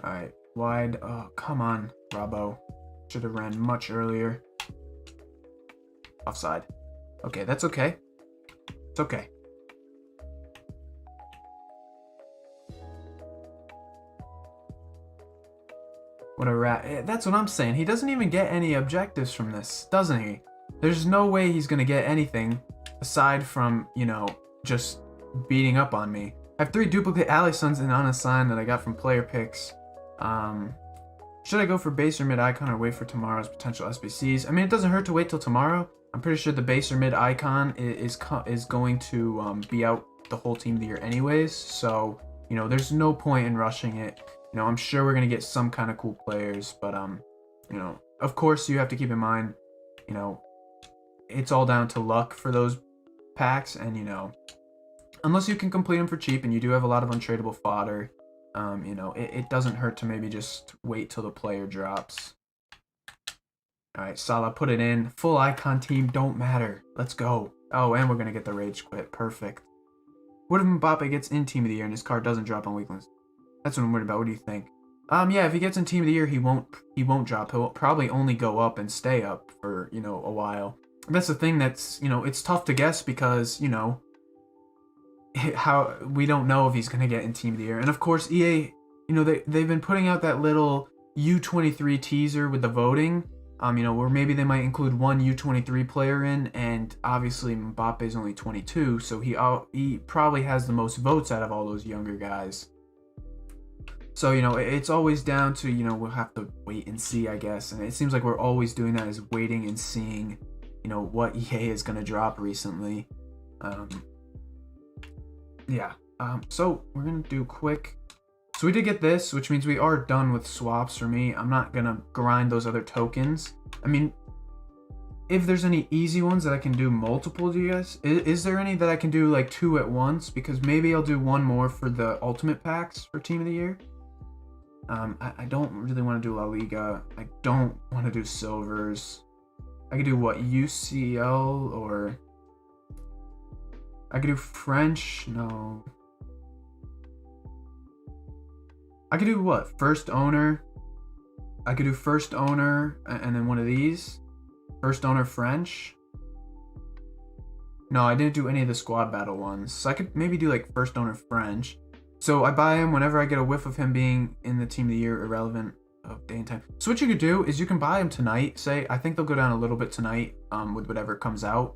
All right, wide. Oh, come on, Robbo. Should have ran much earlier. Offside. Okay, that's okay. It's okay. What a rat. That's what I'm saying. He doesn't even get any objectives from this, doesn't he? There's no way he's going to get anything aside from, you know, just beating up on me. I have 3 duplicate Alissons and unassigned that I got from player picks. Should I go for base or mid icon or wait for tomorrow's potential SBCs? I mean, it doesn't hurt to wait till tomorrow. I'm pretty sure the base or mid icon is going to be out the whole Team of the Year anyways. So, you know, there's no point in rushing it. You know, I'm sure we're going to get some kind of cool players. But, you know, of course you have to keep in mind, you know, it's all down to luck for those packs. And, you know, unless you can complete them for cheap and you do have a lot of untradeable fodder, you know, it doesn't hurt to maybe just wait till the player drops. All right, Salah, put it in. Full icon team, don't matter. Let's go. Oh, and we're going to get the rage quit. Perfect. What if Mbappe gets in Team of the Year and his card doesn't drop on weekends? That's what I'm worried about. What do you think? Yeah, if he gets in Team of the Year, he won't drop. He'll probably only go up and stay up for, you know, a while. That's the thing that's, you know, it's tough to guess because, you know, how we don't know if he's going to get in Team of the Year. And of course, EA, you know, they've been putting out that little U23 teaser with the voting. You know, where maybe they might include one U23 player in, and obviously Mbappe's only 22, so he probably has the most votes out of all those younger guys. So, you know, it's always down to, you know, we'll have to wait and see, I guess. And it seems like we're always doing that, is waiting and seeing, you know, what EA is going to drop recently. Yeah. So we're going to do quick. So we did get this, which means we are done with swaps for me. I'm not going to grind those other tokens. I mean, if there's any easy ones that I can do multiple, do you guys? Is there any that I can do like 2 at once? Because maybe I'll do one more for the ultimate packs for Team of the Year. I don't really want to do La Liga. I don't want to do silvers. I could do what, UCL, or I could do French. No. I could do what? First owner. I could do first owner and then one of these. First owner French. No, I didn't do any of the squad battle ones. So I could maybe do like first owner French. So I buy him whenever I get a whiff of him being in the Team of the Year, irrelevant of day and time. So what you could do is you can buy him tonight. Say, I think they'll go down a little bit tonight with whatever comes out.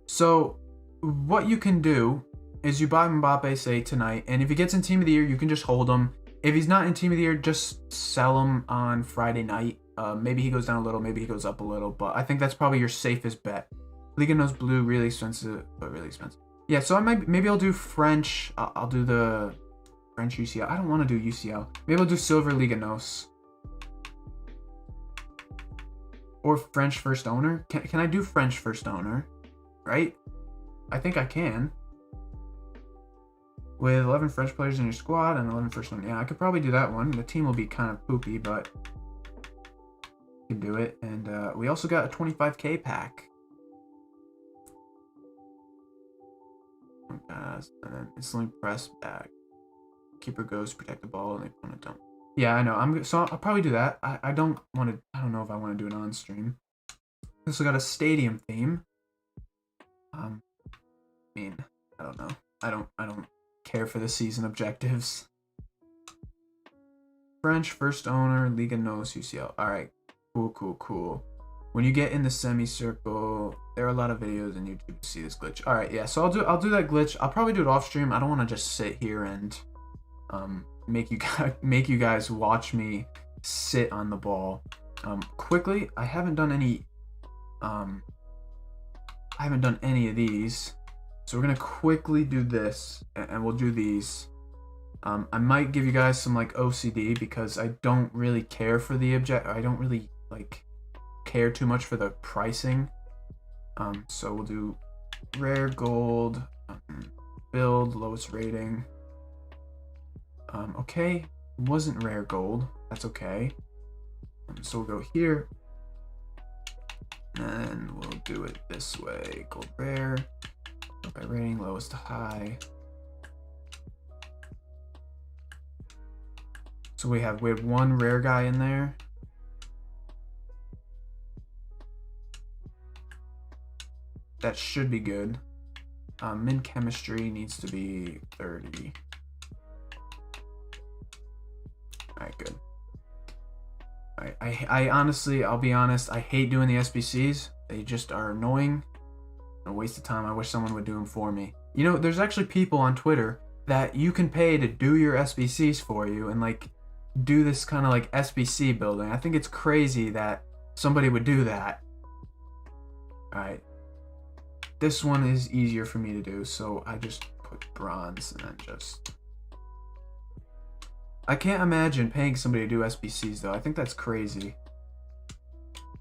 So what you can do is you buy Mbappe, say, tonight, and if he gets in Team of the Year, you can just hold him. If he's not in Team of the Year, just sell him on Friday night. Maybe he goes down a little, maybe he goes up a little, but I think that's probably your safest bet. Liga Nos Blue, really expensive, but really expensive. Yeah, so maybe I'll do French. I'll do the French UCL. I don't want to do UCL. Maybe I'll do Silver Liga Nos. Or French First Owner. Can I do French First Owner? Right? I think I can. With 11 French players in your squad and 11 First Owner. Yeah, I could probably do that one. The team will be kind of poopy, but you can do it. And we also got a 25k pack. And then instantly press back. Keeper goes, protect the ball, and the opponent don't. Yeah, I know. So I'll probably do that. I don't want to. I don't know if I want to do it on stream. Also got a stadium theme. I mean, I don't know. I don't care for the season objectives. French First Owner, Liga Nos, UCL. All right, cool. When you get in the semicircle, there are a lot of videos on YouTube to see this glitch. All right, yeah. So I'll do that glitch. I'll probably do it off stream. I don't want to just sit here and make you guys watch me sit on the ball. Quickly, I haven't done any of these, so we're gonna quickly do this, and we'll do these. I might give you guys some like OCD because I don't really care for the I don't really like care too much for the pricing. So we'll do rare gold, build lowest rating. Okay, wasn't rare gold. That's okay. So we'll go here, and we'll do it this way. Gold rare, by rating, lowest to high. So we have one rare guy in there. That should be good. Min chemistry needs to be 30. Alright, good. Alright, I honestly, I'll be honest, I hate doing the SBCs. They just are annoying. A waste of time. I wish someone would do them for me. You know, there's actually people on Twitter that you can pay to do your SBCs for you and like do this kind of like SBC building. I think it's crazy that somebody would do that. Alright. This one is easier for me to do, so I just put bronze and then just... I can't imagine paying somebody to do SBCs though. I think that's crazy.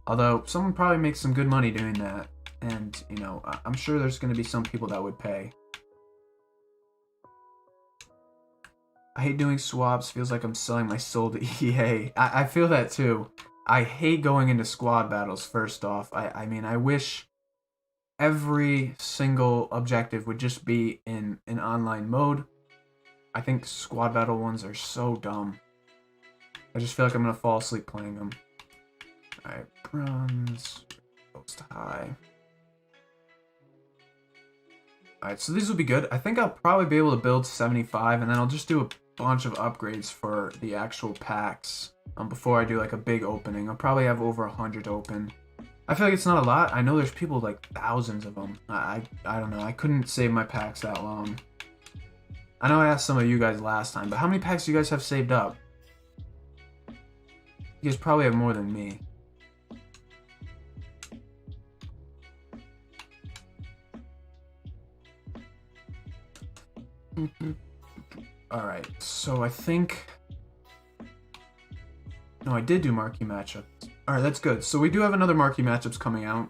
Although, someone probably makes some good money doing that. And, you know, I'm sure there's going to be some people that would pay. I hate doing swaps. Feels like I'm selling my soul to EA. I feel that too. I hate going into squad battles, first off. I mean, I wish every single objective would just be in an online mode. I think squad battle ones are so dumb. I just feel like I'm going to fall asleep playing them. Alright, bronze, goes to high. Alright, so these will be good. I think I'll probably be able to build 75, and then I'll just do a bunch of upgrades for the actual packs before I do like a big opening. I'll probably have over 100 open. I feel like it's not a lot. I know there's people like thousands of them. I don't know. I couldn't save my packs that long. I know I asked some of you guys last time, but how many packs do you guys have saved up? You guys probably have more than me. Alright, so I think... No, I did do marquee matchups. Alright, that's good. So we do have another marquee matchups coming out.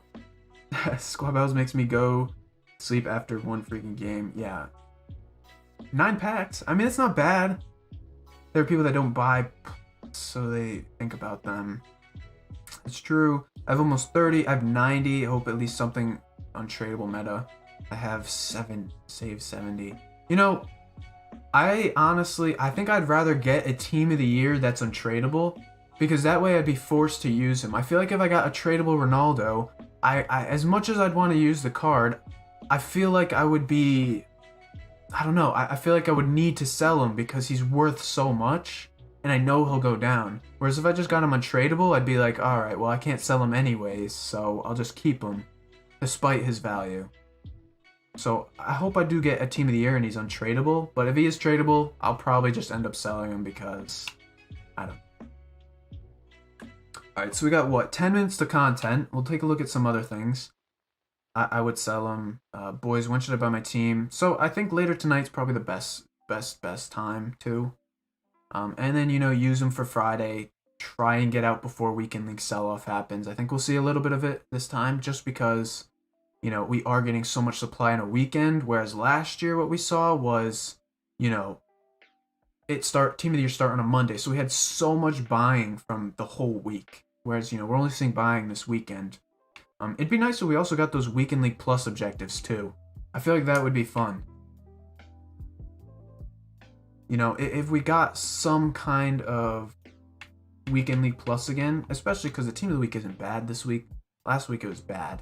Squad Battles makes me go sleep after one freaking game. Yeah. 9 packs. I mean, it's not bad. There are people that don't buy, so they think about them. It's true. I have almost 30. I have 90. I hope at least something untradeable meta. I have 7. Save 70. You know, I think I'd rather get a team of the year that's untradeable, because that way I'd be forced to use him. I feel like if I got a tradable Ronaldo, I as much as I'd want to use the card, I feel like I would be... I don't know. I feel like I would need to sell him because he's worth so much, and I know he'll go down. Whereas if I just got him untradeable, I'd be like, alright, well, I can't sell him anyways, so I'll just keep him, despite his value. So I hope I do get a team of the year and he's untradeable. But if he is tradable, I'll probably just end up selling him because I don't. All right, so we got what 10 minutes to content. We'll take a look at some other things. I would sell him. Boys, when should I buy my team? So I think later tonight's probably the best time too. And then use them for Friday. Try and get out before weekend league sell-off happens. I think we'll see a little bit of it this time, just because we are getting so much supply in a weekend. Whereas last year, what we saw was team of the year start on a Monday, so we had so much buying from the whole week. Whereas we're only seeing buying this weekend. It'd be nice if we also got those weekend league plus objectives too. I feel like that would be fun. If we got some kind of weekend league plus again, especially because the team of the week isn't bad this week. Last week it was bad.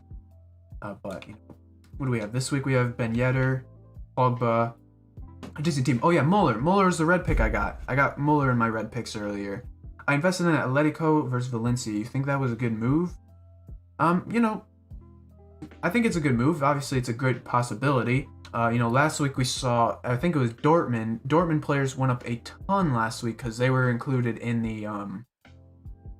But what do we have? This week we have Ben Yedder, Pogba, a decent team. Oh yeah, Muller. Muller is the red pick I got. I got Muller in my red picks earlier. I invested in Atletico versus Valencia. You think that was a good move? I think it's a good move. Obviously, it's a good possibility. Last week we saw, I think it was Dortmund. Dortmund players went up a ton last week because they were included in the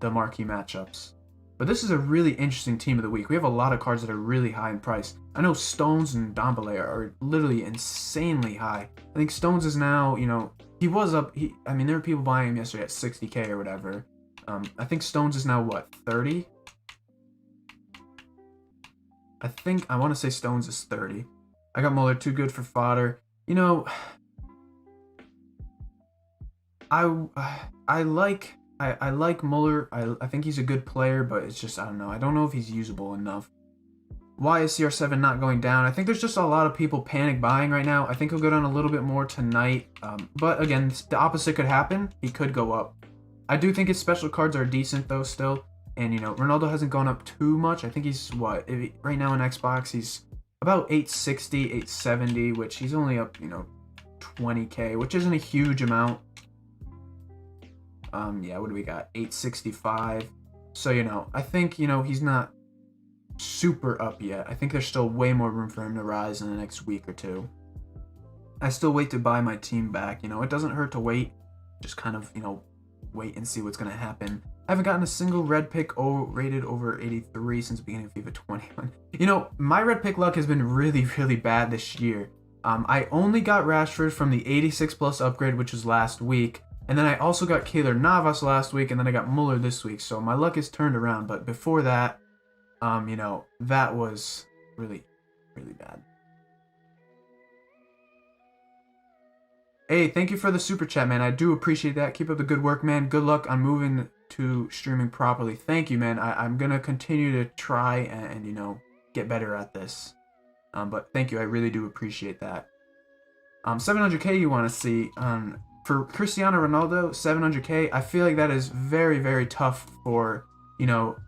marquee matchups. But this is a really interesting team of the week. We have a lot of cards that are really high in price. I know Stones and Dombele are literally insanely high. I think Stones is now, he was up. There were people buying him yesterday at 60K or whatever. I think Stones is now what, 30? I want to say Stones is 30. I got Muller, too good for fodder. I like Muller. I think he's a good player, but it's just, I don't know. I don't know if he's usable enough. Why is CR7 not going down? I think there's just a lot of people panic buying right now. I think he'll go down a little bit more tonight. But again, the opposite could happen. He could go up. I do think his special cards are decent though still. And Ronaldo hasn't gone up too much. I think he's right now in Xbox he's about 860, 870, which he's only up, 20K, which isn't a huge amount. Yeah, what do we got? 865. So, I think, he's not super up yet. I think there's still way more room for him to rise in the next week or two. I still wait to buy my team back. It doesn't hurt to wait. Just kind of, wait and see what's going to happen. I haven't gotten a single red pick rated over 83 since the beginning of FIFA 21. My red pick luck has been really, really bad this year. I only got Rashford from the 86 plus upgrade, which was last week. And then I also got Keylor Navas last week, and then I got Muller this week. So my luck is turned around. But before that, that was really, really bad. Hey, thank you for the super chat, man. I do appreciate that. Keep up the good work, man. Good luck on moving to streaming properly. Thank you, man. I'm going to continue to try and get better at this. But thank you. I really do appreciate that. 700K you want to see. For Cristiano Ronaldo, 700K, I feel like that is very, very tough for, to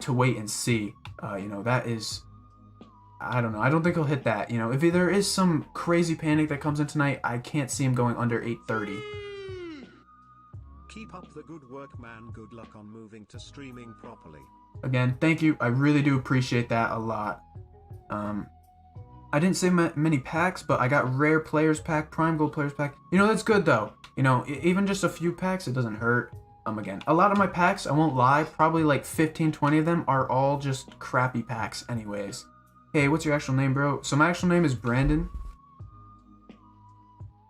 wait and see. That is, I don't know. I don't think he'll hit that. If there is some crazy panic that comes in tonight, I can't see him going under 830. Keep up the good work, man. Good luck on moving to streaming properly. Again, thank you. I really do appreciate that a lot. I didn't say many packs, but I got rare players pack, prime gold players pack. That's good though. Even just a few packs, it doesn't hurt. Again, a lot of my packs, I won't lie, probably like 15, 20 of them are all just crappy packs anyways. Hey, what's your actual name, bro? So my actual name is Brandon.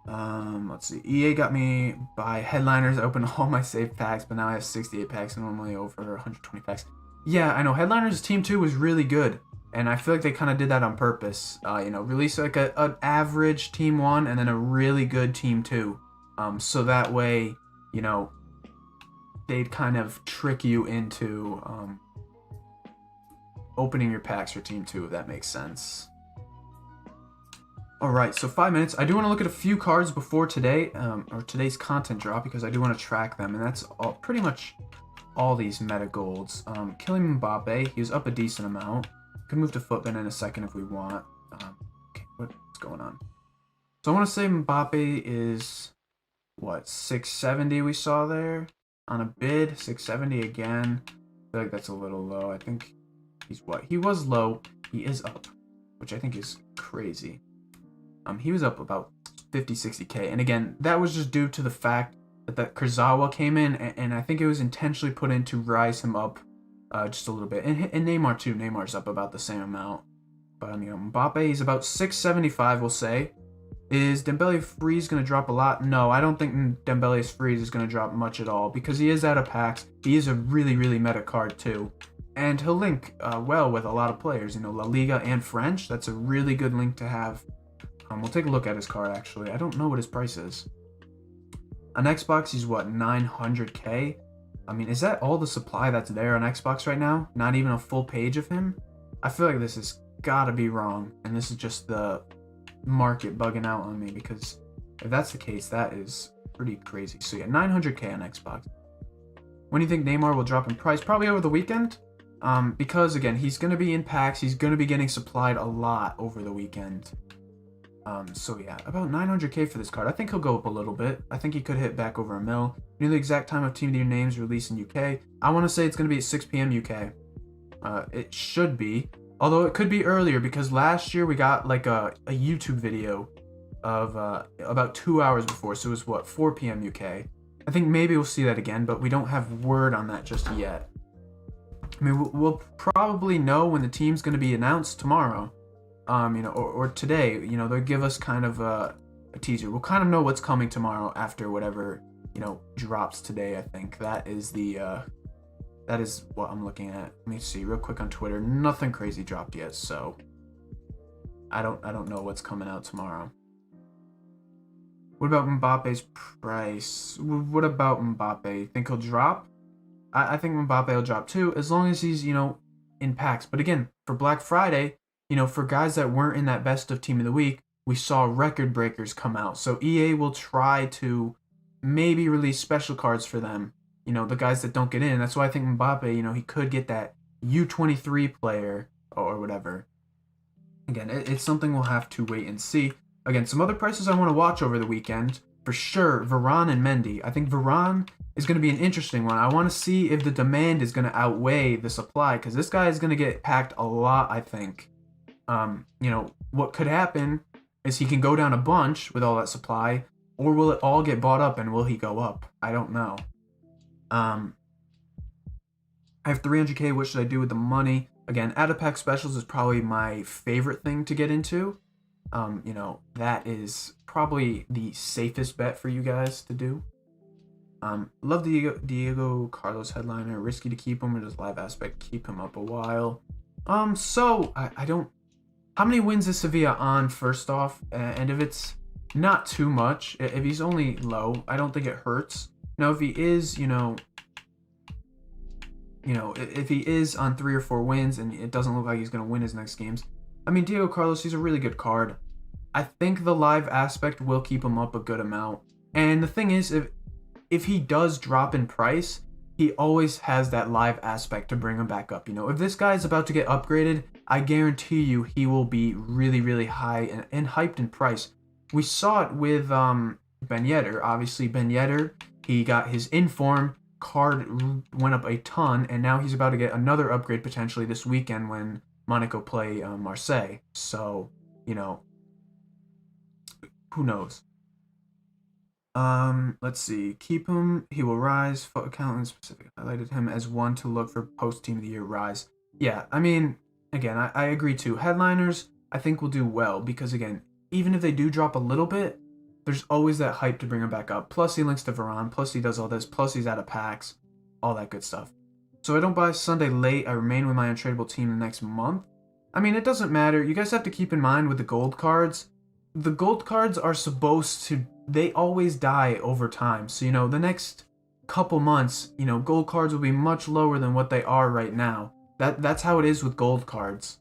Let's see. EA got me by headliners. I opened all my saved packs, but now I have 68 packs and normally over 120 packs. Yeah, I know. Headliners Team 2 was really good. And I feel like they kind of did that on purpose. Release like an average Team 1 and then a really good Team 2. So that way, they'd kind of trick you into opening your packs for Team 2, if that makes sense. Alright, so 5 minutes. I do want to look at a few cards before today, or today's content drop, because I do want to track them, and that's pretty much all these meta golds. Killing Mbappe, he was up a decent amount. Could move to Footman in a second if we want. Okay, what's going on? So I want to say Mbappe is, what, 670 we saw there? On a bid, 670 again. I feel like that's a little low. I think he's what? He was low. He is up. which I think is crazy. He was up about 50, 60K. And again, that was just due to the fact that Kurzawa came in, and I think it was intentionally put in to rise him up just a little bit. And Neymar too. Neymar's up about the same amount. But I mean, Mbappe, he's about 675, we'll say. Is Dembele freeze going to drop a lot? No, I don't think Dembele's freeze is going to drop much at all because he is out of packs. He is a really, really meta card too. And he'll link well with a lot of players. You know, La Liga and French. That's a really good link to have. We'll take a look at his card, actually. I don't know what his price is. On Xbox, he's what, 900K? I mean, is that all the supply that's there on Xbox right now? Not even a full page of him? I feel like this has got to be wrong. And this is just the market bugging out on me, because if that's the case, that is pretty crazy. So yeah, 900K on Xbox. When do you think Neymar will drop in price? Probably over the weekend, because again, he's going to be in packs. He's going to be getting supplied a lot over the weekend. So yeah, about 900K for this card. I think he'll go up a little bit. I think he could hit back over a mil. You know the exact time of Team of the Year names released in UK? I want to say it's going to be at 6 p.m. UK. It should be. Although it could be earlier, because last year we got like a YouTube video of about 2 hours before. So it was what, 4 p.m. UK. I think maybe we'll see that again, but we don't have word on that just yet. I mean, we'll probably know when the team's going to be announced tomorrow. You know, or today. You know, they'll give us kind of a teaser. We'll kind of know what's coming tomorrow after whatever, you know, drops today. I think that is that is what I'm looking at. Let me see real quick on Twitter. Nothing crazy dropped yet, so I don't know what's coming out tomorrow. What about Mbappe's price? What about Mbappe? You think he'll drop? I think Mbappe will drop too, as long as he's, you know, in packs. But again, for Black Friday, you know, for guys that weren't in that best of team of the week, we saw record breakers come out. So EA will try to maybe release special cards for them. You know, the guys that don't get in. That's why I think Mbappe, you know, he could get that U23 player or whatever. Again, it's something we'll have to wait and see. Again, some other prices I want to watch over the weekend. For sure, Varane and Mendy. I think Varane is going to be an interesting one. I want to see if the demand is going to outweigh the supply, because this guy is going to get packed a lot, I think. You know, what could happen is he can go down a bunch with all that supply, or will it all get bought up and will he go up? I don't know. I have 300K. What should I do with the money? Again, out-of-pack specials is probably my favorite thing to get into. You know, that is probably the safest bet for you guys to do. Love Diego Carlos headliner. Risky to keep him, or does live aspect keep him up a while? So I don't. How many wins is Sevilla on, first off? And if it's not too much, if he's only low, I don't think it hurts. Now, if he is, you know, if he is on 3 or 4 wins and it doesn't look like he's going to win his next games, I mean, Diego Carlos, he's a really good card. I think the live aspect will keep him up a good amount. And the thing is, if he does drop in price, he always has that live aspect to bring him back up. You know, if this guy is about to get upgraded, I guarantee you he will be really, really high and hyped in price. We saw it with Ben Yedder. Obviously, Ben Yedder, he got his inform card went up a ton, and now he's about to get another upgrade potentially this weekend when Monaco play Marseille. So, you know, who knows? Let's see. Keep him. He will rise. Accountant specific highlighted him as one to look for post team of the year rise. Yeah, I mean, again, I agree too. Headliners, I think will do well because again, even if they do drop a little bit, there's always that hype to bring him back up. Plus he links to Varane. Plus he does all this. Plus he's out of packs. All that good stuff. So I don't buy Sunday late. I remain with my untradeable team the next month. I mean, it doesn't matter. You guys have to keep in mind with the gold cards. The gold cards are supposed to, they always die over time. So, you know, the next couple months, you know, gold cards will be much lower than what they are right now. That's how it is with gold cards.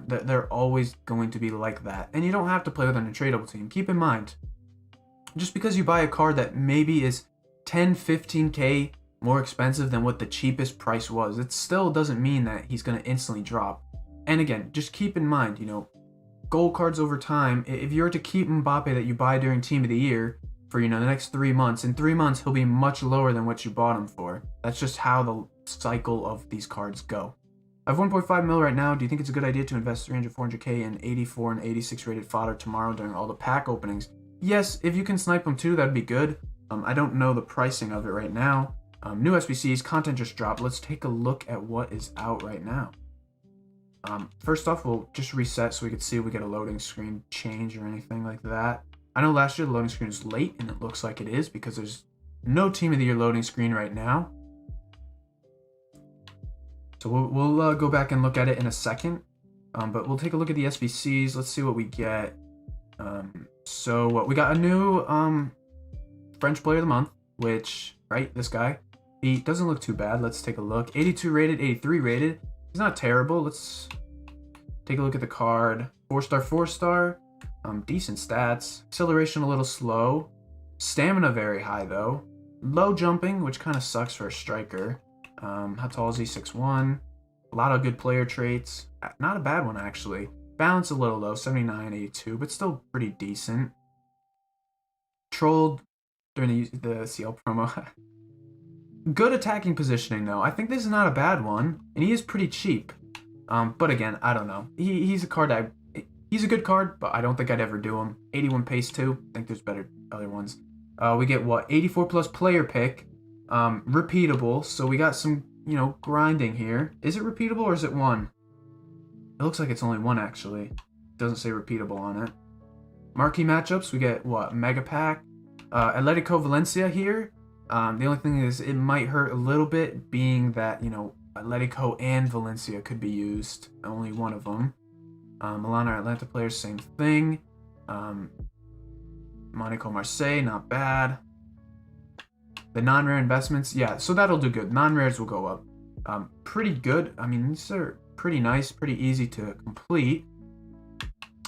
They're always going to be like that. And you don't have to play with an untradeable team. Keep in mind, just because you buy a card that maybe is 10, 15K more expensive than what the cheapest price was, it still doesn't mean that he's going to instantly drop. And again, just keep in mind, you know, gold cards over time, if you're to keep Mbappe that you buy during Team of the Year for, you know, the next 3 months, in 3 months, he'll be much lower than what you bought him for. That's just how the cycle of these cards go. I have 1.5 mil right now. Do you think it's a good idea to invest 300, 400k in 84 and 86 rated fodder tomorrow during all the pack openings? Yes, if you can snipe them too, that'd be good. I don't know the pricing of it right now. New SBCs, content just dropped. Let's take a look at what is out right now. First off, we'll just reset so we can see if we get a loading screen change or anything like that. I know last year the loading screen was late, and it looks like it is because there's no Team of the Year loading screen right now. So we'll go back and look at it in a second. But we'll take a look at the SBCs. Let's see what we get. So what we got a new French Player of the Month, which, right, this guy. He doesn't look too bad. Let's take a look. 82 rated, 83 rated. He's not terrible. Let's take a look at the card. 4-star, 4-star. Decent stats. Acceleration a little slow. Stamina very high though. Low jumping, which kind of sucks for a striker. How tall is he? 6'1". A lot of good player traits. Not a bad one actually. Balance a little low, 79, 82, but still pretty decent. Trolled during the CL promo. Good attacking positioning though. I think this is not a bad one, and he is pretty cheap. But again, I don't know. He's a card he's a good card, but I don't think I'd ever do him. 81 pace too. I think there's better other ones. We get what? 84 plus player pick. Repeatable. So we got some, you know, grinding here. Is it repeatable or is it one? It looks like it's only one actually. It doesn't say repeatable on it. Marquee matchups. We get what? Mega pack. Atletico Valencia here. The only thing is it might hurt a little bit, being that, you know, Atletico and Valencia could be used. Only one of them. Milan or Atlanta players, same thing. Monaco Marseille, not bad. The non-rare investments, yeah, so that'll do good. Non-rares will go up. Pretty good. I mean, these are pretty nice, pretty easy to complete.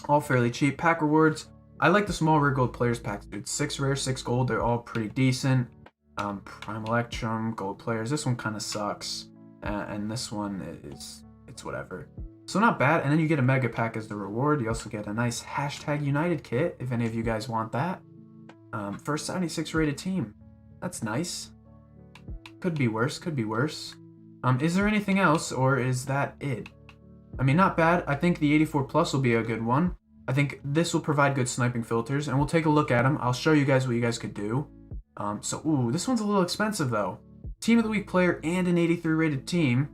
All fairly cheap. Pack rewards. I like the small rare gold players packs, dude. 6 rare, 6 gold. They're all pretty decent. Prime Electrum, gold players. This one kind of sucks. And this one it's whatever. So not bad. And then you get a mega pack as the reward. You also get a nice #United kit, if any of you guys want that. First 76 rated team. That's nice. Could be worse, could be worse. Is there anything else, or is that it? I mean, not bad. I think the 84 plus will be a good one. I think this will provide good sniping filters, and we'll take a look at them. I'll show you guys what you guys could do. Ooh, this one's a little expensive though. Team of the week player and an 83 rated team.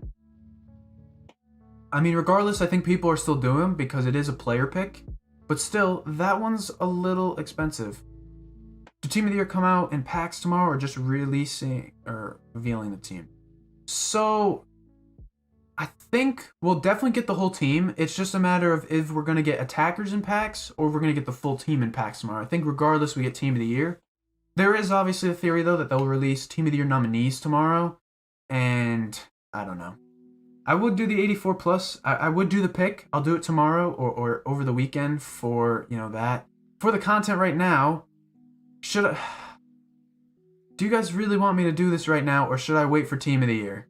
I mean, regardless, I think people are still doing them because it is a player pick. But still, that one's a little expensive. Do Team of the Year come out in packs tomorrow, or just releasing or revealing the team? So, I think we'll definitely get the whole team. It's just a matter of if we're going to get attackers in packs or if we're going to get the full team in packs tomorrow. I think regardless, we get Team of the Year. There is obviously a theory, though, that they'll release Team of the Year nominees tomorrow. And I don't know. I would do the 84 plus. I would do the pick. I'll do it tomorrow or over the weekend for, you know, that. For the content right now, should I... Do you guys really want me to do this right now, or should I wait for Team of the Year?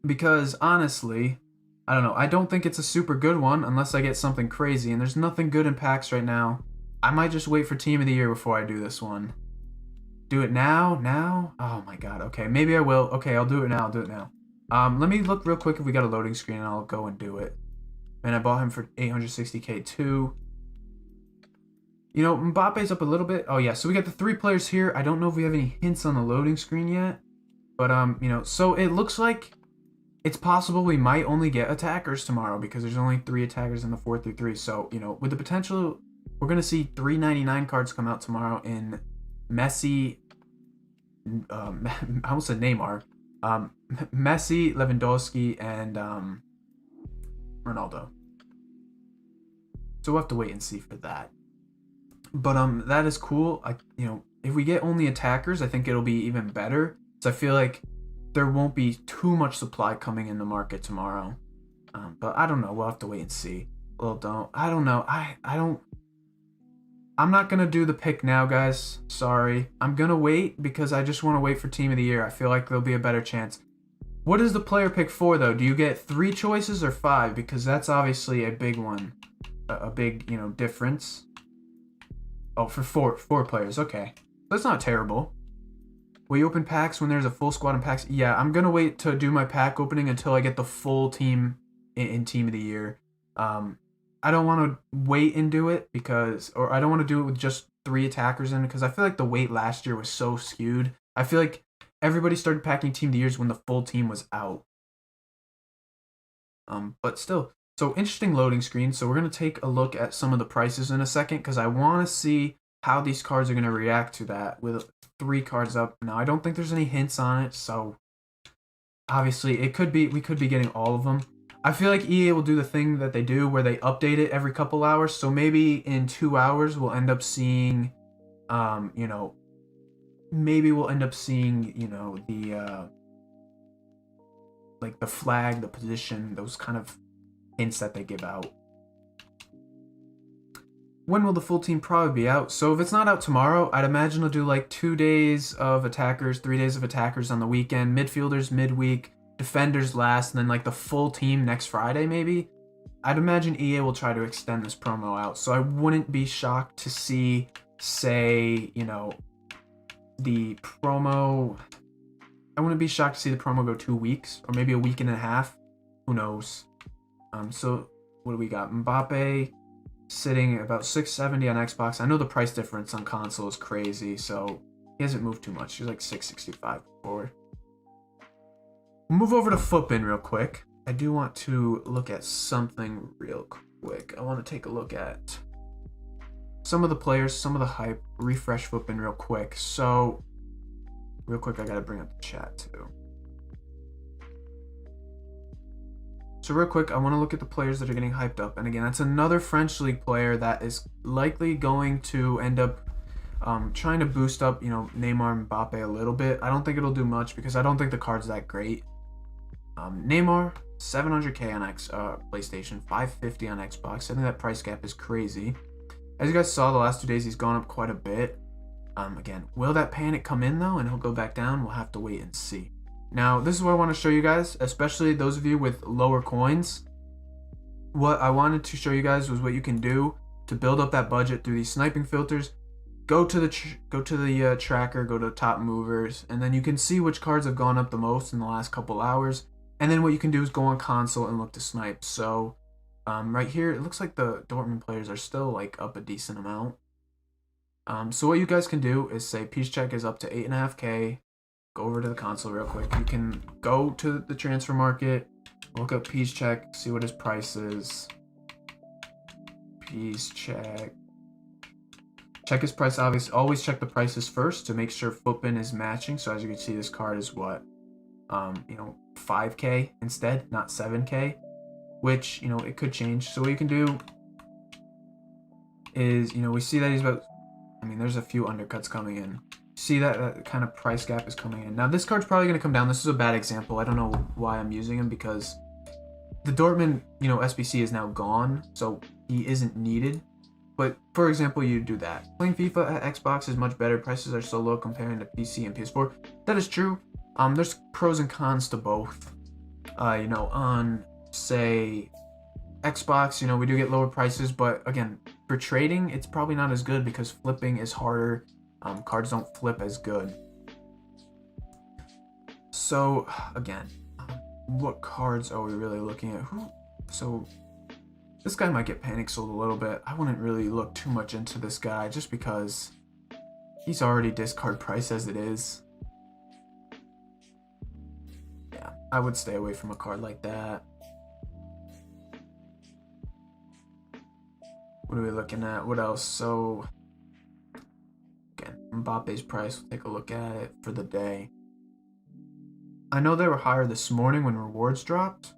Because, honestly, I don't know. I don't think it's a super good one unless I get something crazy, and there's nothing good in packs right now. I might just wait for Team of the Year before I do this one. Do it now? Now? Oh my god. Okay, maybe I will. Okay, I'll do it now. I'll do it now. Let me look real quick if we got a loading screen, and I'll go and do it. And I bought him for 860k too. You know, Mbappe's up a little bit. Oh yeah, so we got the 3 players here. I don't know if we have any hints on the loading screen yet. But, you know, so it looks like it's possible we might only get attackers tomorrow because there's only 3 attackers in the 4-3-3. So, you know, with the potential, we're going to see 399 cards come out tomorrow in Messi, I almost said Neymar, Messi, Lewandowski, and Ronaldo. So we'll have to wait and see for that. But that is cool. You know, if we get only attackers, I think it'll be even better. So I feel like there won't be too much supply coming in the market tomorrow. But I don't know. We'll have to wait and see. Well, I don't know. I'm not going to do the pick now, guys. Sorry. I'm going to wait because I just want to wait for Team of the Year. I feel like there'll be a better chance. What is the player pick for, though? Do you get 3 choices or 5? Because that's obviously a big one. A big, you know, difference. Oh, for four players. Okay. That's not terrible. Will you open packs when there's a full squad in packs? Yeah, I'm gonna wait to do my pack opening until I get the full team in Team of the Year. I don't want to wait and do it or I don't want to do it with just 3 attackers in, because I feel like the wait last year was so skewed. I feel like everybody started packing Team of the Years when the full team was out. But still, so interesting loading screen. So we're gonna take a look at some of the prices in a second, because I want to see how these cards are gonna react to that with 3 cards up. Now I don't think there's any hints on it, so obviously we could be getting all of them. I feel like EA will do the thing that they do where they update it every couple hours. So maybe in 2 hours we'll end up seeing, maybe we'll end up seeing, the like the flag, the position, those kind of hints that they give out. When will the full team probably be out? So if it's not out tomorrow, I'd imagine they'll do like 2 days of attackers, 3 days of attackers on the weekend, midfielders midweek, defenders last, and then like the full team next Friday maybe. I'd imagine EA will try to extend this promo out. So I wouldn't be shocked to see, say, the promo. I wouldn't be shocked to see the promo go 2 weeks or maybe a week and a half. Who knows? So what do we got? Mbappe sitting at about 670 on Xbox. I know the price difference on console is crazy, so he hasn't moved too much. He's like 665 forward. We'll move over to Footbin real quick. I do want to look at something real quick. I want to take a look at some of the players, some of the hype, refresh Footbin real quick. So, real quick, I gotta bring up the chat too. So real quick, I want to look at the players that are getting hyped up. And again, that's another French League player that is likely going to end up trying to boost up, Neymar and Mbappe a little bit. I don't think it'll do much because I don't think the card's that great. Neymar, 700k on PlayStation, 550 on Xbox. I think that price gap is crazy. As you guys saw, the last 2 days he's gone up quite a bit. Again, will that panic come in though and he'll go back down? We'll have to wait and see. Now, this is what I want to show you guys, especially those of you with lower coins. What I wanted to show you guys was what you can do to build up that budget through these sniping filters. Go to the tracker, go to top movers, and then you can see which cards have gone up the most in the last couple hours. And then what you can do is go on console and look to snipe. So right here, it looks like the Dortmund players are still like up a decent amount. So what you guys can do is say Peace Check is up to 8.5k. Go over to the console real quick. You can go to the transfer market, look up Peace Check, see what his price is. Peace Check. Check his price, obviously. Always check the prices first to make sure Footbin is matching. So as you can see, this card is what? 5k instead, not 7k. Which, it could change. So what you can do is, we see that he's about... there's a few undercuts coming in. See that kind of price gap is coming in. Now, this card's probably going to come down. This is a bad example. I don't know why I'm using him because the Dortmund, SBC is now gone. So he isn't needed. But, for example, you do that. Playing FIFA at Xbox is much better. Prices are so low comparing to PC and PS4. That is true. There's pros and cons to both. On, say, Xbox, we do get lower prices. But, again, for trading, it's probably not as good because flipping is harder. Cards don't flip as good. So, again, what cards are we really looking at? So, this guy might get panic sold a little bit. I wouldn't really look too much into this guy just because he's already discard price as it is. Yeah, I would stay away from a card like that. What are we looking at? What else? So, again, Mbappe's price, we'll take a look at it for the day. I know they were higher this morning when rewards dropped.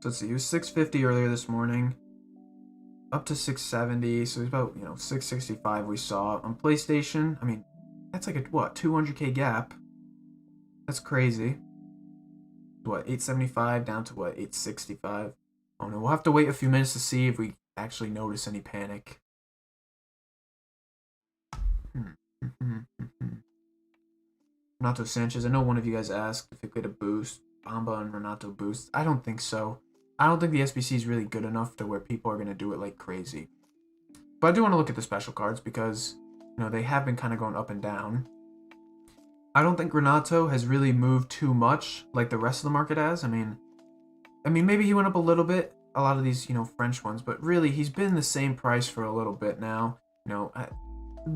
So let's see, he was 650 earlier this morning, up to 670, so he's about, 665 we saw. On PlayStation, that's like a, 200k gap? That's crazy. 875 down to 865? Oh no, we'll have to wait a few minutes to see if we actually notice any panic. Renato Sanchez, I know one of you guys asked if it could get a boost. Bamba and Renato boost. I don't think so. I don't think the SBC is really good enough to where people are going to do it like crazy. But I do want to look at the special cards because, you know, they have been kind of going up and down. I don't think Renato has really moved too much like the rest of the market has. I mean, maybe he went up a little bit, a lot of these, you know, French ones, but really he's been the same price for a little bit now. You know,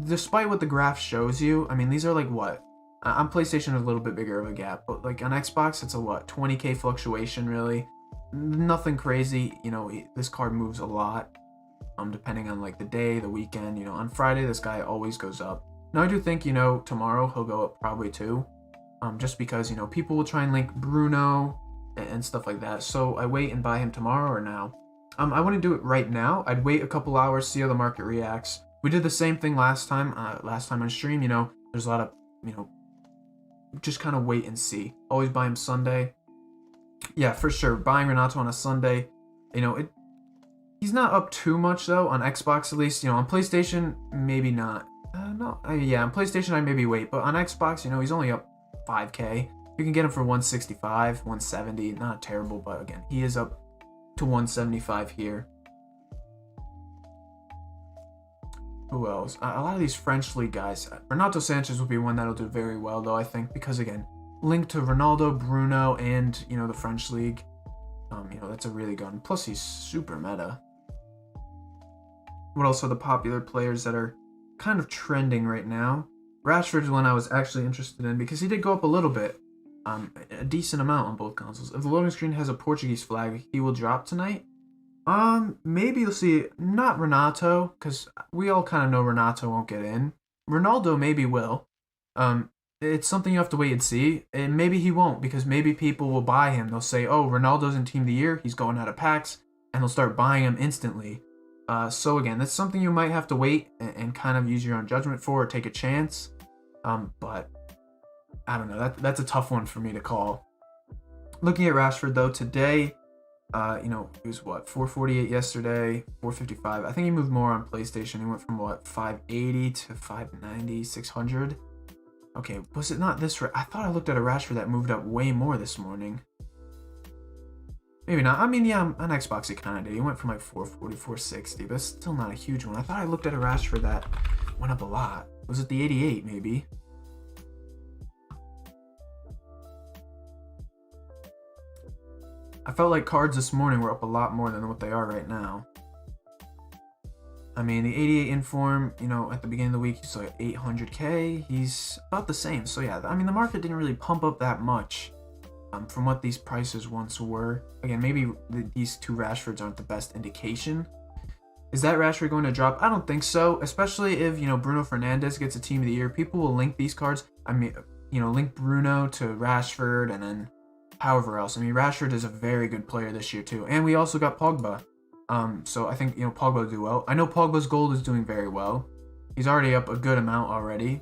despite what the graph shows you, I mean, these are like what? On PlayStation, there's a little bit bigger of a gap, but like on Xbox, it's a what? 20K fluctuation, really. Nothing crazy. You know, this card moves a lot, depending on like the day, the weekend. You know, on Friday, this guy always goes up. Now, I do think, you know, tomorrow he'll go up probably too, just because, you know, people will try and link Bruno and stuff like that. So I wait and buy him tomorrow or now. I wouldn't do it right now. I'd wait a couple hours, see how the market reacts. We did the same thing last time on stream. You know, there's a lot of, you know, just kind of wait and see. Always buy him Sunday. Yeah, for sure. Buying Renato on a Sunday, you know, he's not up too much though on Xbox at least. You know, on PlayStation maybe not. Yeah, on PlayStation I maybe wait, but on Xbox, you know, he's only up 5K. You can get him for 165, 170. Not terrible, but again, he is up to 175 here. Who else? A lot of these French league guys. Renato Sanchez will be one that'll do very well, though, I think, because again, linked to Ronaldo, Bruno, and, you know, the French league. You know, that's a really good one. Plus, he's super meta. What else are the popular players that are kind of trending right now? Rashford's one I was actually interested in because he did go up a little bit. A decent amount on both consoles. If the loading screen has a Portuguese flag, he will drop tonight. Maybe you'll see, not Renato, because we all kind of know Renato won't get in. Ronaldo maybe will. It's something you have to wait and see. And maybe he won't, because maybe people will buy him. They'll say, oh, Ronaldo's in Team of the Year, he's going out of packs, and they'll start buying him instantly. So again, that's something you might have to wait and kind of use your own judgment for, or take a chance. But I don't know, that's a tough one for me to call. Looking at Rashford, though, today, you know, he was what, 448 yesterday, 455. I think he moved more on PlayStation. He went from what, 580 to 590, 600. Okay, was it not this? I thought I looked at a Rashford that moved up way more this morning. Maybe not. I mean, yeah, on Xbox it kind of did. He went from like 440, 460, but it's still not a huge one. I thought I looked at a Rashford that went up a lot. Was it the 88, maybe? I felt like cards this morning were up a lot more than what they are right now. I mean, the 88 Inform, you know, at the beginning of the week, he's like 800K. He's about the same. So yeah, I mean, the market didn't really pump up that much from what these prices once were. Again, maybe these two Rashfords aren't the best indication. Is that Rashford going to drop? I don't think so, especially if, you know, Bruno Fernandes gets a Team of the Year. People will link these cards. I mean, you know, link Bruno to Rashford and then however else. I mean, Rashford is a very good player this year too. And we also got Pogba. So I think, you know, Pogba will do well. I know Pogba's gold is doing very well. He's already up a good amount already.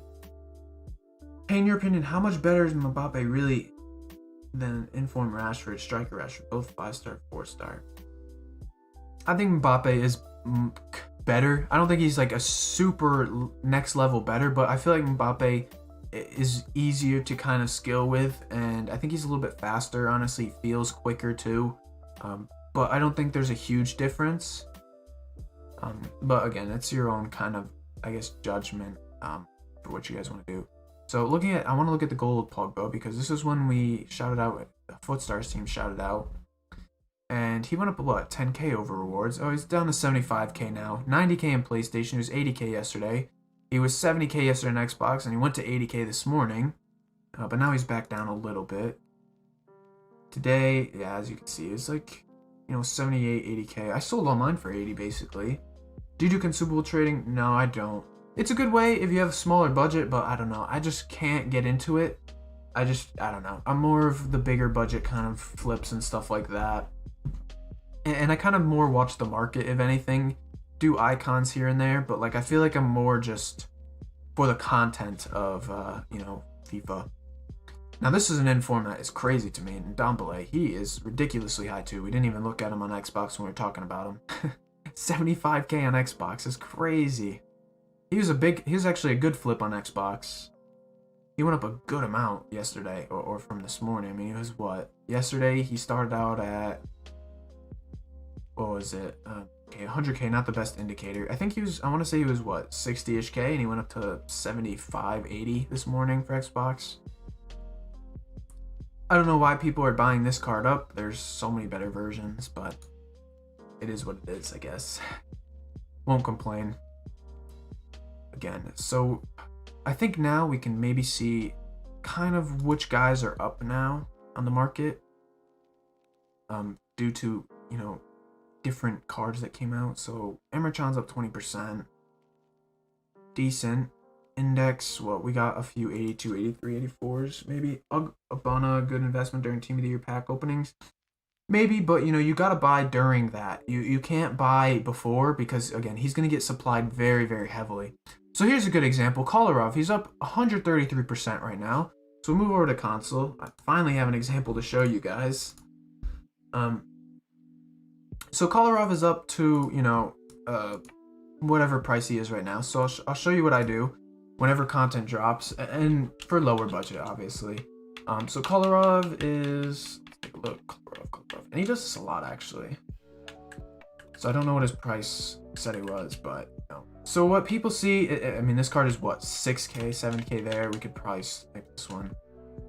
Hey, in your opinion, how much better is Mbappe really than Inform Rashford, Striker Rashford, both 5-star, 4-star? I think Mbappe is better. I don't think he's like a super next level better, but I feel like Mbappe is easier to kind of skill with, and I think he's a little bit faster. Honestly, feels quicker too. But I don't think there's a huge difference. But again, it's your own kind of, I guess, judgment for what you guys want to do. So I want to look at the gold Pogba, because this is when we shouted out, the Footstars team shouted out. And he went up, what, 10K over rewards? Oh, he's down to 75K now. 90K in PlayStation. He was 80K yesterday. He was 70K yesterday on Xbox, and he went to 80K this morning. But now he's back down a little bit. Today, yeah, as you can see, it's like, you know, 78, 80K. I sold all mine for 80, basically. Do you do consumable trading? No, I don't. It's a good way if you have a smaller budget, but I don't know. I just can't get into it. I don't know. I'm more of the bigger budget kind of flips and stuff like that. And I kind of more watch the market, if anything. Do icons here and there, but like I feel like I'm more just for the content of, you know, FIFA. Now this is an inform that is crazy to me, and Dombele, he is ridiculously high too. We didn't even look at him on Xbox when we were talking about him. 75K on Xbox is crazy. He was actually a good flip on Xbox. He went up a good amount yesterday, or from this morning. I mean, it was what? Yesterday he started out at, what was it? Okay, 100K, not the best indicator. I think he was, I want to say he was, what, 60-ish K, and he went up to 75, 80 this morning for Xbox. I don't know why people are buying this card up. There's so many better versions, but it is what it is, I guess. Won't complain. Again, so I think now we can maybe see kind of which guys are up now on the market, due to, you know, different cards that came out. So Emre Can's up 20%. Decent. Index, what, we got a few 82, 83, 84s. Maybe Abana, good investment during Team of the Year pack openings. Maybe, but, you know, you got to buy during that. You can't buy before because, again, he's going to get supplied very, very heavily. So here's a good example. Kolarov, he's up 133% right now. So we'll move over to console. I finally have an example to show you guys. So Kolarov is up to, you know, whatever price he is right now. So I'll show you what I do whenever content drops, and for lower budget, obviously. So Kolarov is, let's take a look, Kolarov, and he does this a lot, actually. So I don't know what his price said it was, but, you know. So what people see, I mean, this card is what, 6K, 7K there. We could probably snipe this one.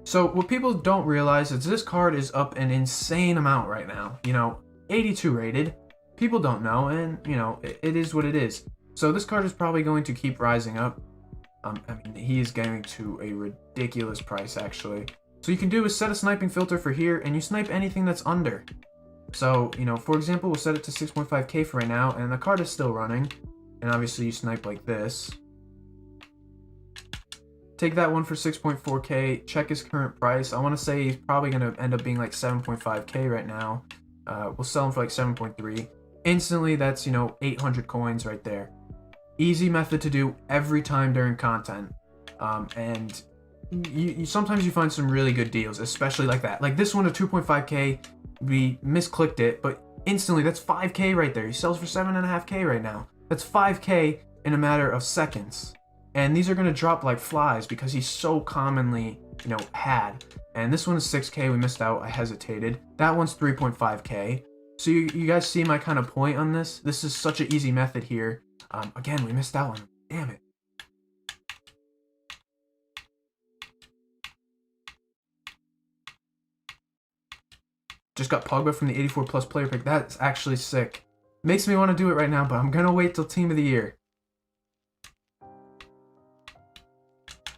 So what people don't realize is this card is up an insane amount right now. You know, 82 rated. People don't know, and, you know, it is what it is. So this card is probably going to keep rising up. I mean, he is getting to a ridiculous price, actually. So you can do is set a sniping filter for here, and you snipe anything that's under. So, you know, for example, we'll set it to 6.5K for right now, and the card is still running. And obviously you snipe like this. Take that one for 6.4K, check his current price. I want to say he's probably going to end up being like 7.5K right now. We'll sell him for like 7.3. Instantly, that's, you know, 800 coins right there. Easy method to do every time during content. And you sometimes you find some really good deals, especially like that. Like this one at 2.5K, we misclicked it, but instantly that's 5K right there. He sells for 7.5K right now. That's 5K in a matter of seconds. And these are going to drop like flies because he's so commonly, you know, had. And this one is 6K. We missed out. I hesitated. That one's 3.5K. So you guys see my kind of point on this? This is such an easy method here. Again, we missed that one. Damn it. Just got Pogba from the 84 plus player pick. That's actually sick. Makes me want to do it right now, but I'm going to wait till Team of the Year.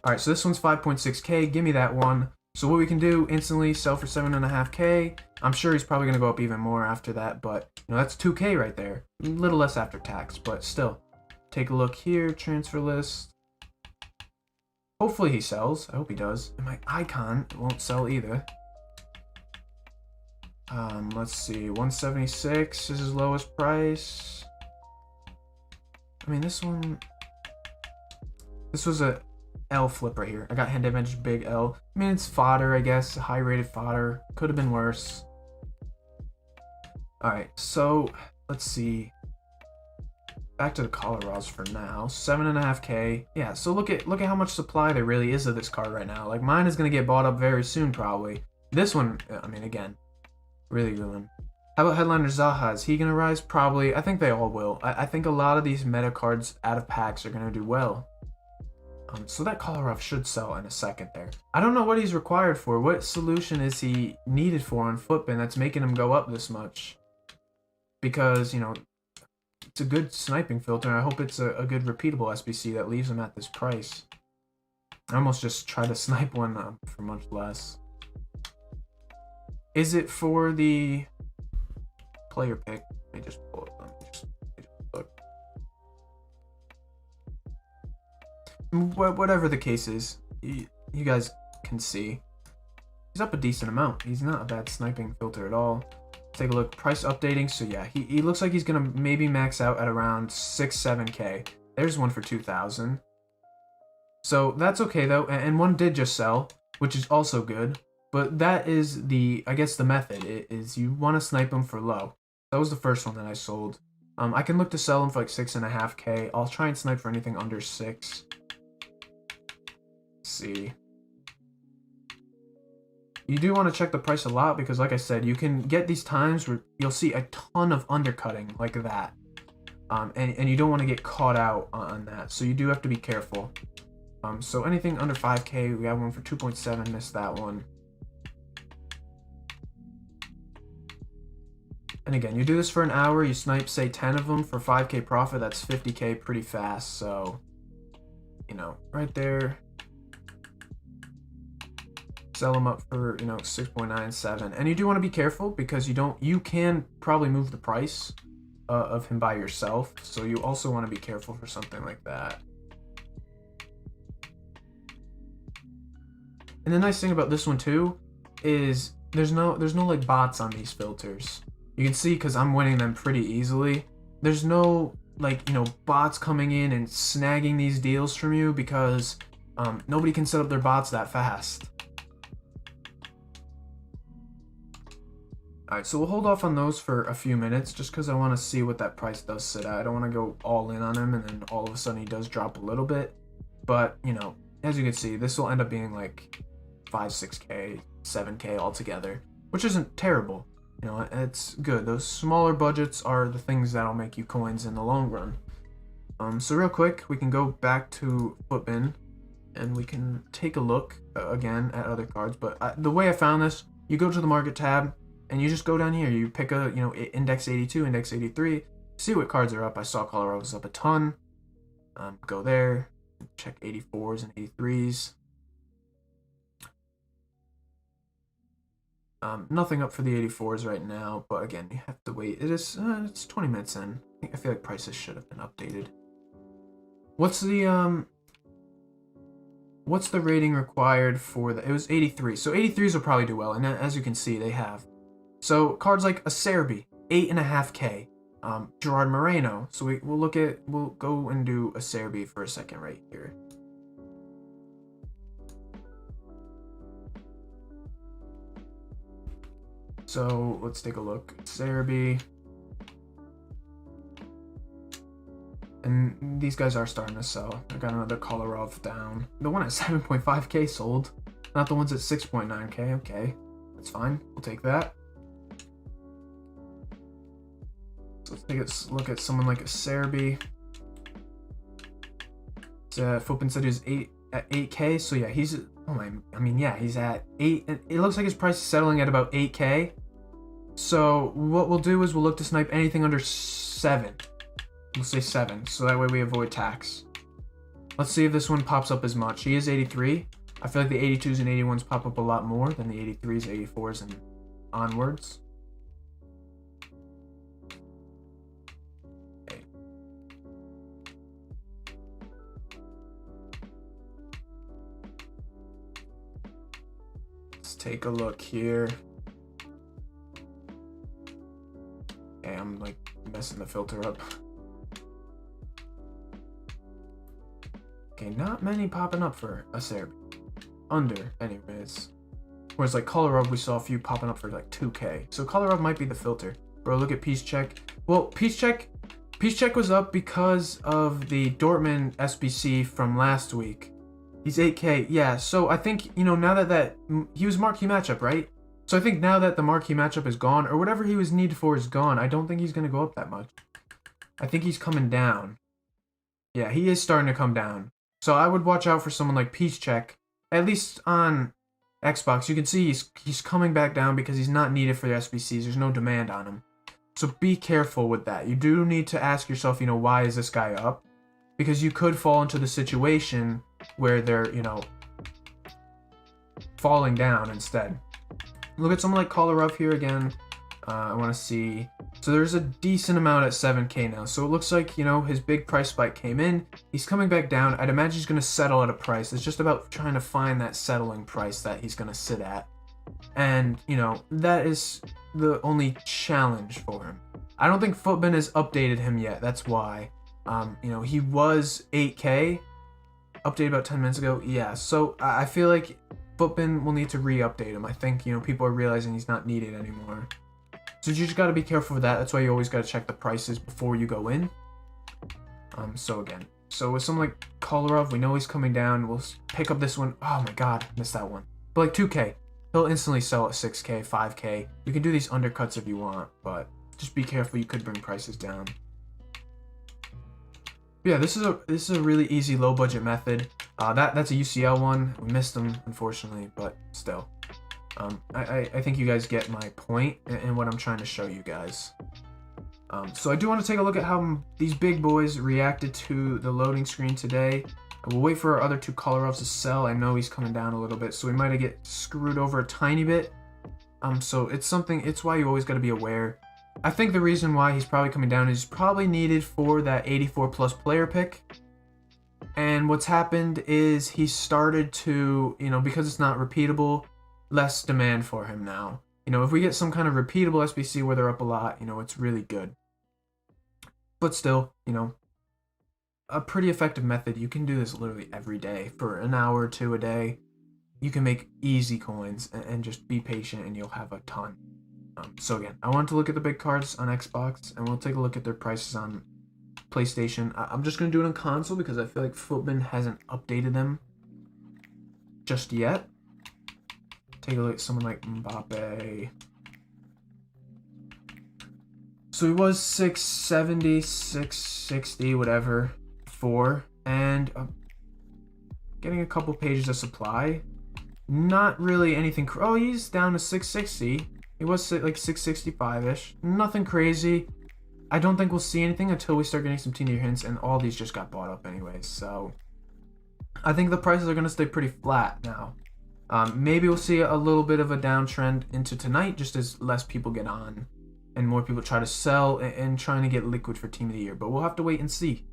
Alright, so this one's 5.6K. Give me that one. So what we can do, instantly sell for 7.5K. I'm sure he's probably going to go up even more after that, but, you know, that's 2K right there. A little less after tax, but still. Take a look here, transfer list. Hopefully he sells. I hope he does. And my icon won't sell either. Let's see, 176 is his lowest price. I mean, this was a L flip right here. I got hand advantage, big L. I mean, it's fodder, I guess, high rated fodder. Could have been worse. Alright, so let's see. Back to the Colorados for now. 7.5K. Yeah, so look at how much supply there really is of this card right now. Like, mine is gonna get bought up very soon, probably. This one, I mean, again, really good one. How about Headliner Zaha? Is he gonna rise? Probably. I think they all will. I think a lot of these meta cards out of packs are gonna do well. So that Kolarov should sell in a second there. I don't know what he's required for. What solution is he needed for on Footbin that's making him go up this much? Because, you know, it's a good sniping filter, and I hope it's a good repeatable SBC that leaves him at this price. I almost just tried to snipe one for much less. Is it for the player pick? Let me just pull it. Whatever the case is, you guys can see he's up a decent amount. He's not a bad sniping filter at all. Take a look, price updating. So yeah, he looks like he's gonna maybe max out at around 6-7K. There's one for 2,000. So that's okay though, and one did just sell, which is also good. But that is I guess the method is you want to snipe them for low. That was the first one that I sold. I can look to sell them for like 6.5K. I'll try and snipe for anything under 6. See, you do want to check the price a lot because, like I said, you can get these times where you'll see a ton of undercutting like that. and you don't want to get caught out on that. So you do have to be careful. So anything under 5K, we have one for 2.7, missed that one. And again, you do this for an hour, you snipe, say, 10 of them for 5K profit, that's 50K pretty fast. So, you know, right there, sell them up for, you know, 6.97. And you do want to be careful because you can probably move the price of him by yourself. So you also want to be careful for something like that. And the nice thing about this one too is there's no like bots on these filters. You can see because I'm winning them pretty easily. There's no like, you know, bots coming in and snagging these deals from you because nobody can set up their bots that fast. Alright, so we'll hold off on those for a few minutes just because I want to see what that price does sit at. I don't want to go all in on him and then all of a sudden he does drop a little bit. But, you know, as you can see, this will end up being like 5, 6K, 7K altogether, which isn't terrible. You know, it's good. Those smaller budgets are the things that'll make you coins in the long run. So real quick, we can go back to Footbin and we can take a look again at other cards. But the way I found this, you go to the market tab and you just go down here. You pick a, you know, index 82, index 83, see what cards are up. I saw Colorado was up a ton. Go there, check 84s and 83s. Nothing up for the 84s right now, but again, you have to wait. It's 20 minutes in. I feel like prices should have been updated. What's the rating required for the? It was 83. So 83s will probably do well, and as you can see, they have. So cards like Acerbi, 8.5K. Gerard Moreno. So we'll go and do Acerbi for a second right here. So let's take a look. Acerbi. And these guys are starting to sell. I got another Kolarov down. The one at 7.5K sold. Not the ones at 6.9K. Okay, that's fine. We'll take that. So let's take a look at someone like Acerbi. Footbin said he was at 8K. So yeah, he's... Oh my, I mean, yeah, he's at 8. It looks like his price is settling at about 8K. So what we'll do is we'll look to snipe anything under 7. We'll say 7, so that way we avoid tax. Let's see if this one pops up as much. He is 83. I feel like the 82s and 81s pop up a lot more than the 83s, 84s, and onwards. Okay. Let's take a look here. Okay, I'm like messing the filter up. Okay, not many popping up for Acerbi. Under, anyways. Whereas like Kolarov, we saw a few popping up for like 2K. So Kolarov might be the filter. Bro, look at Peace Check. Well, Peace Check was up because of the Dortmund SBC from last week. He's 8K. Yeah, so I think, you know, now that he was marquee matchup, right? So I think now that the marquee matchup is gone, or whatever he was needed for is gone, I don't think he's going to go up that much. I think he's coming down. Yeah, he is starting to come down. So I would watch out for someone like Peace Check. At least on Xbox, you can see he's coming back down because he's not needed for the SBCs. There's no demand on him. So be careful with that. You do need to ask yourself, you know, why is this guy up? Because you could fall into the situation where they're, you know, falling down instead. Look at someone like Kolarov here again. I want to see. So there's a decent amount at 7K now. So it looks like, you know, his big price spike came in. He's coming back down. I'd imagine he's going to settle at a price. It's just about trying to find that settling price that he's going to sit at. And, you know, that is the only challenge for him. I don't think Footbin has updated him yet. That's why. You know, he was 8K. Updated about 10 minutes ago. Yeah, so I feel like Footbin will need to re-update him. I think, you know, people are realizing he's not needed anymore. So you just got to be careful with that. That's why you always got to check the prices before you go in. So with someone like Kolarov, we know he's coming down. We'll pick up this one. Oh my god, missed that one. But like 2K, he'll instantly sell at 6K, 5K. You can do these undercuts if you want, but just be careful. You could bring prices down. Yeah, this is a really easy low budget method. That's a UCL one. We missed them unfortunately, but still. I think you guys get my point and what I'm trying to show you guys. So I do want to take a look at how these big boys reacted to the loading screen today. We'll wait for our other two color ups to sell. I know he's coming down a little bit, so we might get screwed over a tiny bit. So it's why you always got to be aware. I think the reason why he's probably coming down is probably needed for that 84 plus player pick. And what's happened is he started to, because it's not repeatable, less demand for him now. If we get some kind of repeatable SBC where they're up a lot, it's really good. But still, a pretty effective method. You can do this literally every day for an hour or two a day. You can make easy coins and just be patient and you'll have a ton. So again, I want to look at the big cards on Xbox and we'll take a look at their prices on PlayStation. I'm just going to do it on console because I feel like Footbin hasn't updated them just yet. Take a look at someone like Mbappe. So he was 670, 660, whatever, and getting a couple pages of supply. Not really anything. Oh, he's down to 660. He was like 665-ish. Nothing crazy. I don't think we'll see anything until we start getting some team year hints, and all these just got bought up anyways. So I think the prices are going to stay pretty flat now. Maybe we'll see a little bit of a downtrend into tonight, just as less people get on and more people try to sell and trying to get liquid for team of the year. But we'll have to wait and see.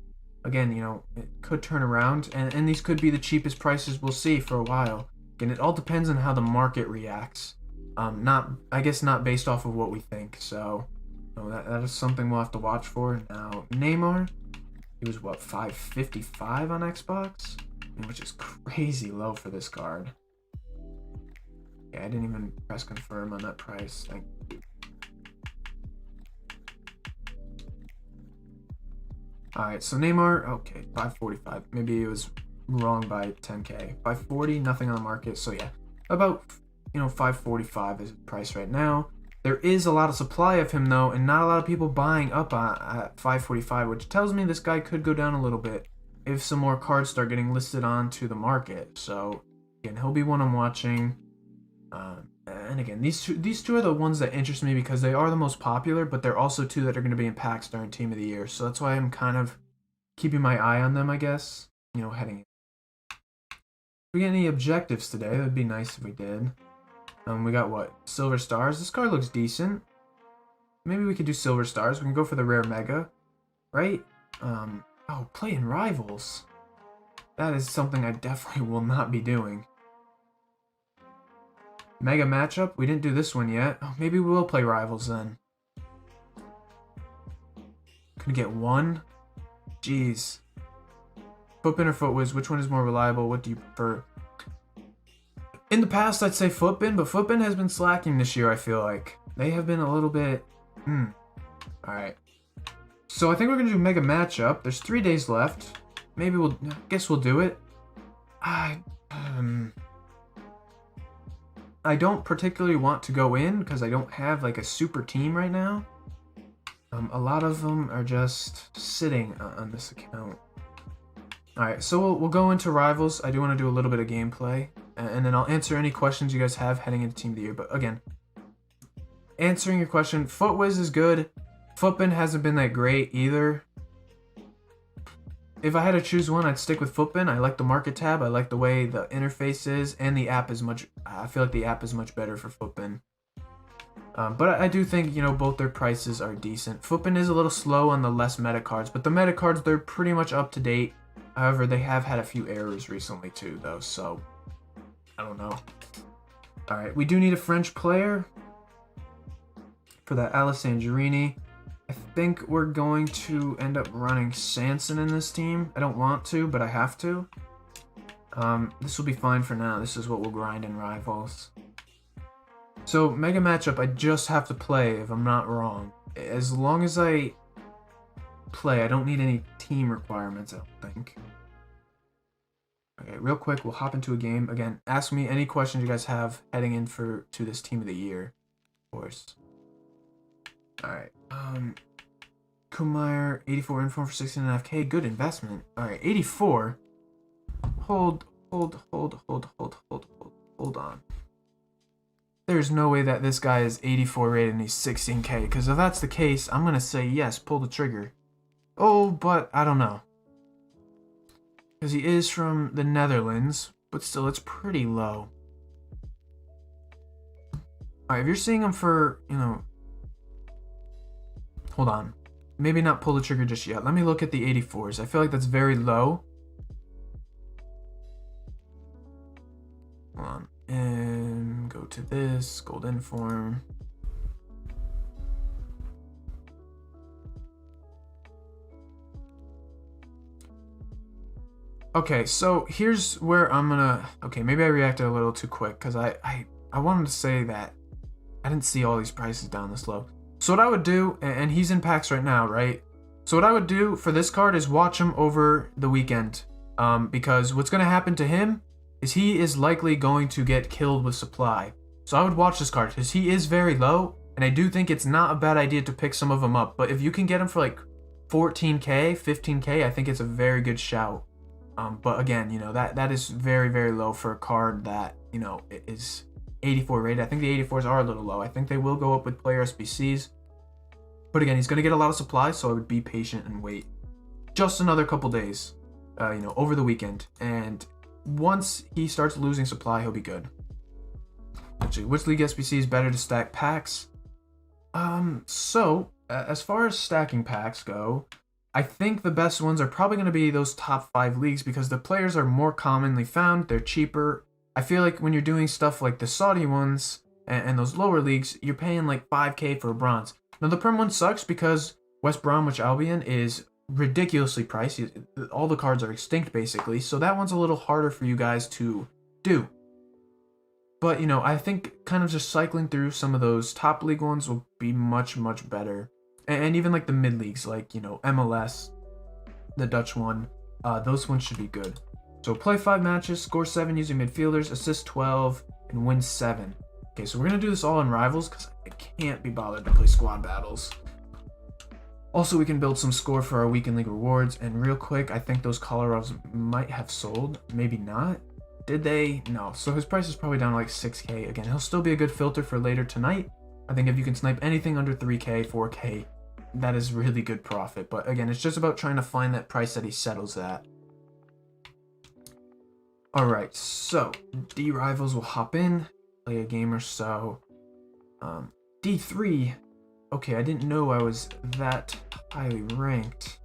Again, it could turn around, and these could be the cheapest prices we'll see for a while. Again, it all depends on how the market reacts. I guess not based off of what we think. So that is something we'll have to watch for. Now, Neymar, he was what, 555 on Xbox, which is crazy low for this card. Yeah, I didn't even press confirm on that price. Thank you. Alright, so Neymar, okay, 545. Maybe it was wrong by 10k. 540, nothing on the market. So yeah, about 545 is the price right now. There is a lot of supply of him though, and not a lot of people buying up at 545, which tells me this guy could go down a little bit if some more cards start getting listed onto the market. So again, he'll be one I'm watching. And again, these two are the ones that interest me because they are the most popular, but they're also two that are going to be in packs during Team of the Year. So that's why I'm kind of keeping my eye on them, I guess, heading in. If we get any objectives today, that would be nice if we did. We got what? Silver Stars. This card looks decent. Maybe we could do Silver Stars. We can go for the rare Mega, right? Oh, playing Rivals. That is something I definitely will not be doing. Mega matchup? We didn't do this one yet. Oh, maybe we will play Rivals then. Could get one? Jeez. Footbin or Footwiz? Which one is more reliable? What do you prefer? In the past, I'd say Footbin, but Footbin has been slacking this year, I feel like. They have been a little bit... Alright. So I think we're going to do Mega Matchup. There's 3 days left. Maybe I guess we'll do it. I don't particularly want to go in because I don't have like a super team right now. A lot of them are just sitting on this account. Alright, so we'll go into Rivals. I do want to do a little bit of gameplay. And then I'll answer any questions you guys have heading into Team of the Year. But again, answering your question, Footwiz is good. Footbin hasn't been that great either. If I had to choose one, I'd stick with Footbin. I like the market tab. I like the way the interface is, and the app is much... I feel like the app is much better for Footbin. But I do think, both their prices are decent. Footbin is a little slow on the less meta cards, but the meta cards, they're pretty much up to date. However, they have had a few errors recently too, though, so... I don't know. Alright, we do need a French player for that Alessandrini. I think we're going to end up running Sanson in this team. I don't want to, but I have to. This will be fine for now. This is what we'll grind in Rivals. So, Mega Matchup, I just have to play if I'm not wrong. As long as I play, I don't need any team requirements, I don't think. Okay, real quick, we'll hop into a game. Again, ask me any questions you guys have heading in to this Team of the Year, of course. Alright, Kumair, 84 inform for 16.5K. Good investment. All right, 84. Hold on. There's no way that this guy is 84 rated and he's 16K, because if that's the case, I'm going to say yes, pull the trigger. Oh, but I don't know. Because he is from the Netherlands, but still, it's pretty low. Alright, if you're seeing him for, hold on. Maybe not pull the trigger just yet. Let me look at the 84s. I feel like that's very low. Hold on. And go to this. Gold inform. Okay, so here's where I'm gonna... Okay, maybe I reacted a little too quick, because I wanted to say that I didn't see all these prices down this low. So what I would do, and he's in packs right now, right? So what I would do for this card is watch him over the weekend. Because what's going to happen to him is he is likely going to get killed with supply. So I would watch this card because he is very low. And I do think it's not a bad idea to pick some of them up. But if you can get him for like 14K, 15K, I think it's a very good shout. But again, that is very, very low for a card that, is 84 rated. I think the 84s are a little low. I think they will go up with player SBCs. But again, he's going to get a lot of supply, so I would be patient and wait just another couple days, over the weekend. And once he starts losing supply, he'll be good. Actually, which league SBC is better to stack packs? So as far as stacking packs go, I think the best ones are probably going to be those top 5 leagues because the players are more commonly found, they're cheaper. I feel like when you're doing stuff like the Saudi ones and those lower leagues, you're paying like 5K for a bronze. Now the Prem one sucks because West Bromwich Albion is ridiculously pricey. All the cards are extinct basically, so that one's a little harder for you guys to do. But, I think kind of just cycling through some of those top league ones will be much, much better. And even like the mid leagues, like, MLS, the Dutch one, those ones should be good. So play 5 matches, score 7 using midfielders, assist 12, and win 7. Okay, so we're going to do this all in Rivals because I can't be bothered to play squad battles. Also, we can build some score for our weekend league rewards. And real quick, I think those Colorados might have sold. Maybe not. Did they? No. So his price is probably down to like 6K. Again, he'll still be a good filter for later tonight. I think if you can snipe anything under 3K, 4K, that is really good profit. But again, it's just about trying to find that price that he settles at. Alright, so D-Rivals will hop in, play a game or so. D3, okay, I didn't know I was that highly ranked.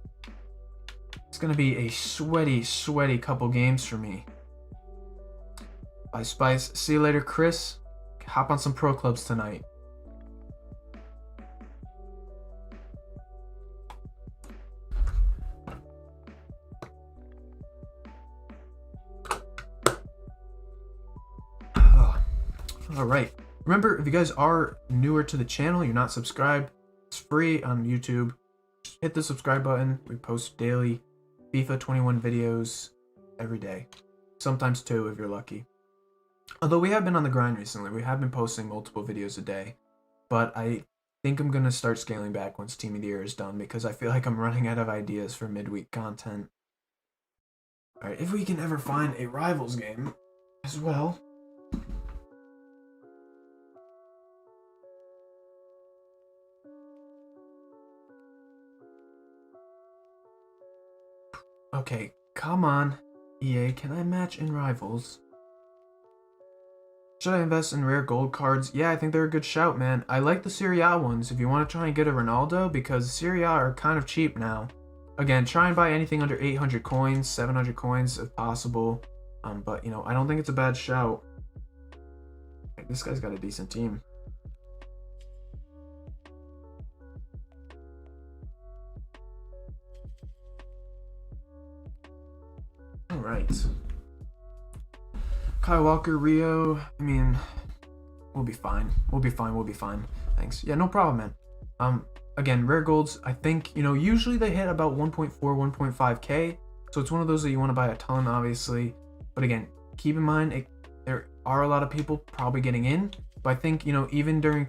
It's going to be a sweaty, sweaty couple games for me. Bye, Spice. See you later, Chris. Hop on some pro clubs tonight. All right. Remember, if you guys are newer to the channel, you're not subscribed, it's free on YouTube. Just hit the subscribe button. We post daily FIFA 21 videos every day. Sometimes 2 if you're lucky. Although we have been on the grind recently. We have been posting multiple videos a day. But I think I'm going to start scaling back once Team of the Year is done because I feel like I'm running out of ideas for midweek content. Alright, if we can ever find a Rivals game as well. Okay, come on, EA, can I match in Rivals? Should I invest in rare gold cards? Yeah, I think they're a good shout, man. I like the Serie A ones if you want to try and get a Ronaldo, because Serie A are kind of cheap now. Again, try and buy anything under 800 coins, 700 coins if possible. But, I don't think it's a bad shout. Hey, this guy's got a decent team. Alright. Kyle Walker, Rio, I mean, we'll be fine. We'll be fine. Thanks. Yeah, no problem, man. Again, rare golds, I think, usually they hit about 1.4, 1.5K. So it's one of those that you want to buy a ton, obviously. But again, keep in mind, there are a lot of people probably getting in. But I think, even during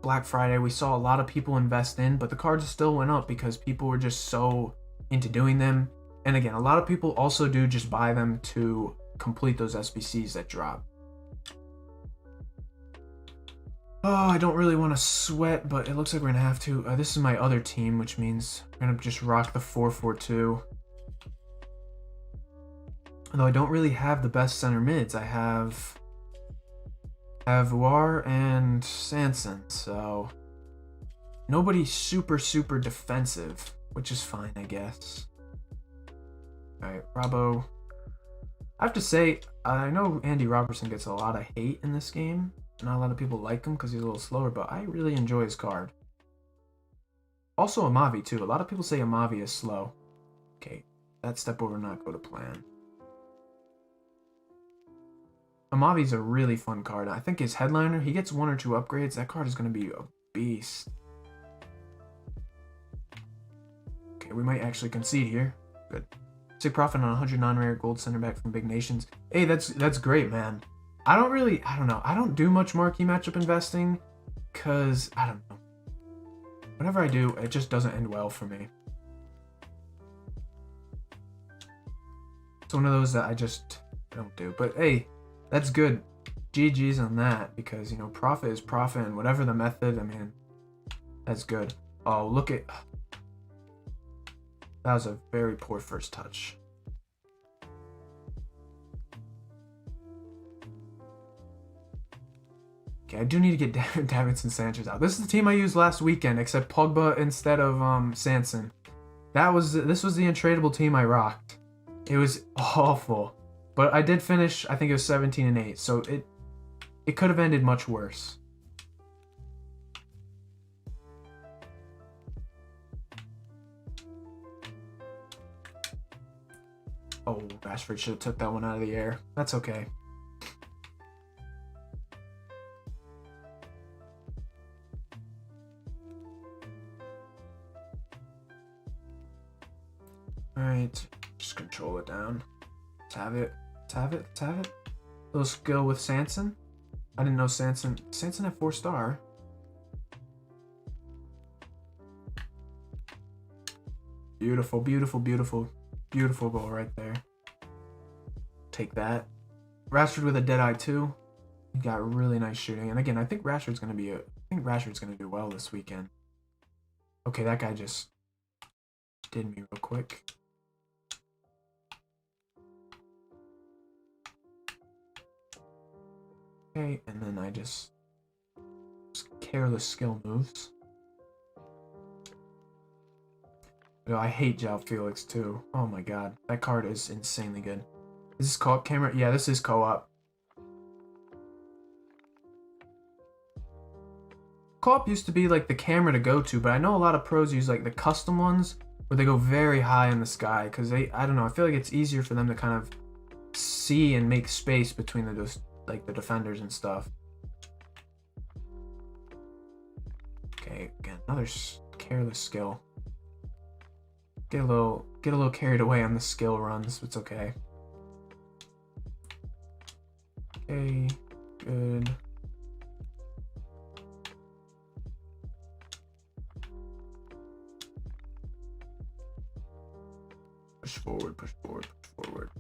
Black Friday, we saw a lot of people invest in, but the cards still went up because people were just so into doing them. And again, a lot of people also do just buy them to complete those SBCs that drop. Oh, I don't really want to sweat, but it looks like we're going to have to. This is my other team, which means we're going to just rock the 4-4-2. Although I don't really have the best center mids. I have Voir and Sanson, so nobody's super defensive, which is fine, I guess. Alright, Robbo. I have to say, I know Andy Robertson gets a lot of hate in this game. Not a lot of people like him because he's a little slower, but I really enjoy his card. Also Amavi, too. A lot of people say Amavi is slow. Okay, that step over not go to plan. Amavi's a really fun card. I think his headliner, he gets 1 or 2 upgrades. That card is going to be a beast. Okay, we might actually concede here. Good. Sick profit on 100 non-rare gold center back from Big Nations. Hey, that's great, man. I don't know. I don't do much marquee matchup investing because, I don't know. Whenever I do, it just doesn't end well for me. It's one of those that I just don't do. But hey, that's good. GG's on that because, you know, profit is profit and whatever the method, I mean, that's good. Oh, look at... That was a very poor first touch. Okay, I do need to get Davinson Sanchez out. This is the team I used last weekend, except Pogba instead of Sanson. This was the untradeable team I rocked. It was awful. But I did finish, I think it was 17-8, so it could have ended much worse. Oh, Rashford should have took that one out of the air. That's okay. Alright, just control it down. Let's have it. Let's have it. Let's have it. Little skill with Sanson. I didn't know Sanson had 4-star. Beautiful, beautiful, beautiful, beautiful goal right there. Take that. Rashford with a dead eye too. He got really nice shooting. And again, I think Rashford's gonna do well this weekend. Okay, that guy just did me real quick. Okay, and then I just careless skill moves. Oh, I hate João Felix too. Oh my god, that card is insanely good. Is this co-op camera? Yeah, this is co-op. Co-op used to be like the camera to go to, but I know a lot of pros use like the custom ones where they go very high in the sky because I don't know, I feel like it's easier for them to kind of see and make space between the defenders and stuff. Okay, again, another careless skill. Get a little carried away on the skill runs. It's okay. Okay, good. Push forward, push forward, push forward.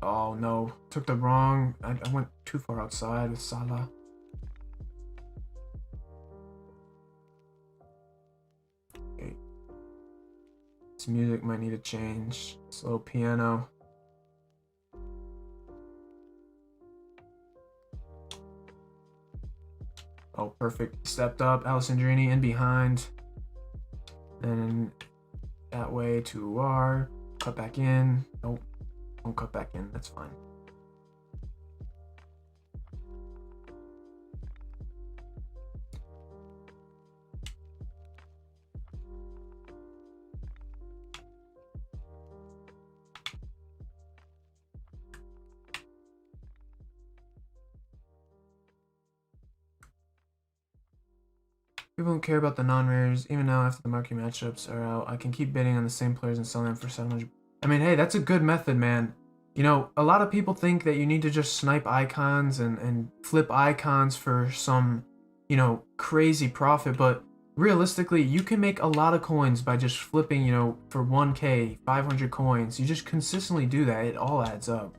Oh no, took the wrong. I went too far outside with Salah. Okay. This music might need to change. Slow piano. Oh, perfect. Stepped up. Alessandrini in behind. Then that way to R. Cut back in. Nope. Won't cut back in. That's fine. People don't care about the non-rares. Even now, after the marquee matchups are out, I can keep bidding on the same players and selling them for 700. I mean, hey, that's a good method, man. You know, a lot of people think that you need to just snipe icons and flip icons for some, you know, crazy profit, but realistically, you can make a lot of coins by just flipping, you know, for 1k, 500 coins. You just consistently do that, it all adds up.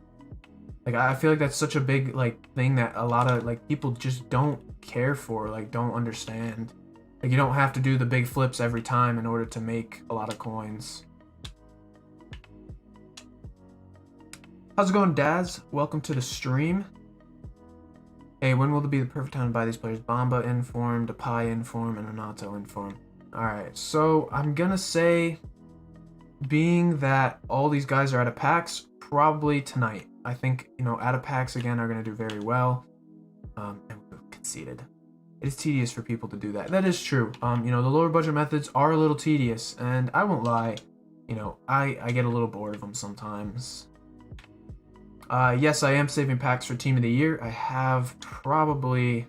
Like, I feel like that's such a big, like, thing that a lot of, like, people just don't care for, like, don't understand. Like, you don't have to do the big flips every time in order to make a lot of coins. How's it going, Daz? Welcome to the stream. Hey, when will it be the perfect time to buy these players? Bamba inform, Depay inform, and Renato inform. Alright, so I'm gonna say, being that all these guys are out of packs, probably tonight. I think, you know, out of packs again are gonna do very well. And we conceded. It is tedious for people to do that. That is true. You know, the lower budget methods are a little tedious, and I won't lie, you know, I get a little bored of them sometimes. Yes, I am saving packs for Team of the Year. I have probably,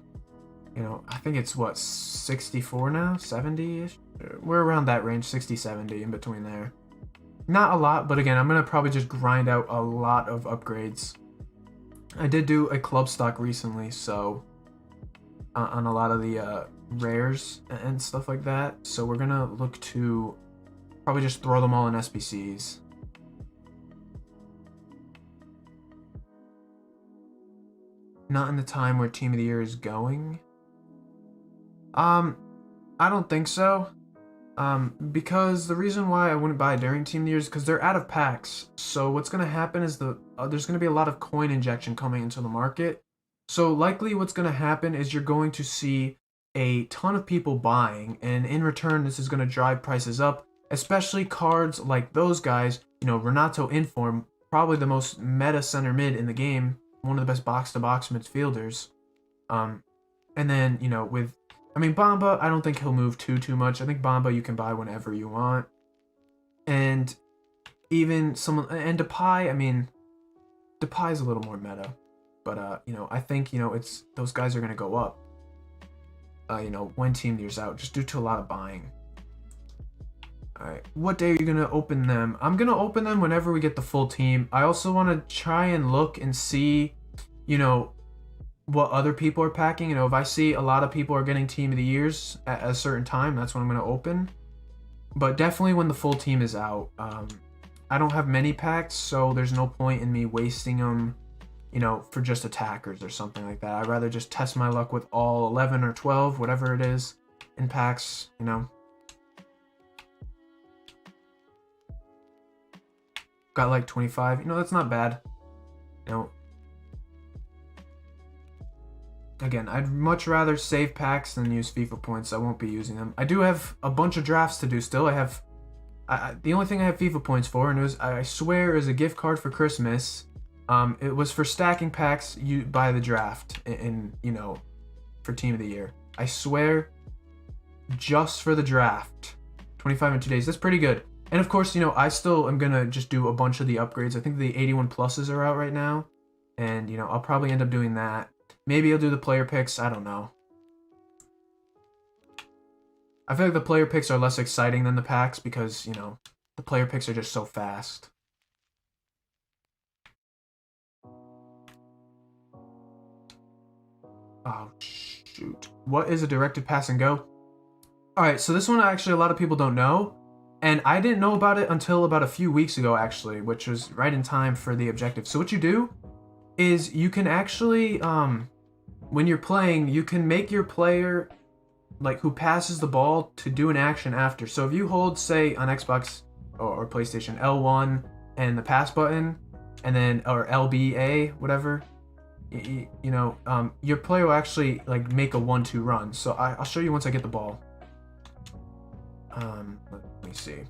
you know, I think it's what, 64 now? 70-ish? We're around that range, 60, 70, in between there. Not a lot, but again, I'm going to probably just grind out a lot of upgrades. I did do a club stock recently, so on a lot of the rares and stuff like that. So we're going to look to probably just throw them all in SBCs. Not in the time where Team of the Year is going. I don't think so. Because the reason why I wouldn't buy during Team of the Year is because they're out of packs. So what's going to happen is there's going to be a lot of coin injection coming into the market. So likely what's going to happen is you're going to see a ton of people buying, and in return this is going to drive prices up, especially cards like those guys, you know, Renato Inform, probably the most meta center mid in the game, one of the best box-to-box midfielders. And then, you know, with, I mean, Bamba, I don't think he'll move too much. I think Bamba you can buy whenever you want. And even someone, and Depay, I mean, Depay's a little more meta. But, you know, I think, you know, it's, those guys are going to go up, you know, when Team Year's out, just due to a lot of buying. Alright, what day are you going to open them? I'm going to open them whenever we get the full team. I also want to try and look and see, you know, what other people are packing. You know, if I see a lot of people are getting Team of the Years at a certain time, that's when I'm going to open. But definitely when the full team is out. I don't have many packs, so there's no point in me wasting them, you know, for just attackers or something like that. I'd rather just test my luck with all 11 or 12, whatever it is, in packs, you know. Got like 25. You know, that's not bad. You know, again, I'd much rather save packs than use FIFA points. I won't be using them. I do have a bunch of drafts to do still. I have the only thing I have FIFA points for, and it was, I swear, is a gift card for Christmas. It was for stacking packs you buy the draft in, you know, for Team of the Year. I swear, just for the draft. 25 in 2 days. That's pretty good. And of course, you know, I still am gonna just do a bunch of the upgrades. I think the 81 pluses are out right now, and, you know, I'll probably end up doing that. Maybe I'll do the player picks. I don't know. I feel like the player picks are less exciting than the packs because, you know, the player picks are just so fast. Oh, shoot. What is a directed pass and go? Alright, so this one actually a lot of people don't know. And I didn't know about it until about a few weeks ago, actually, which was right in time for the objective. So what you do is you can actually, when you're playing, you can make your player, like, who passes the ball to do an action after. So if you hold, say, on Xbox or PlayStation, L1 and the pass button, and then, or LBA, whatever, you know, your player will actually, like, make a 1-2 run. So I'll show you once I get the ball. Let me see.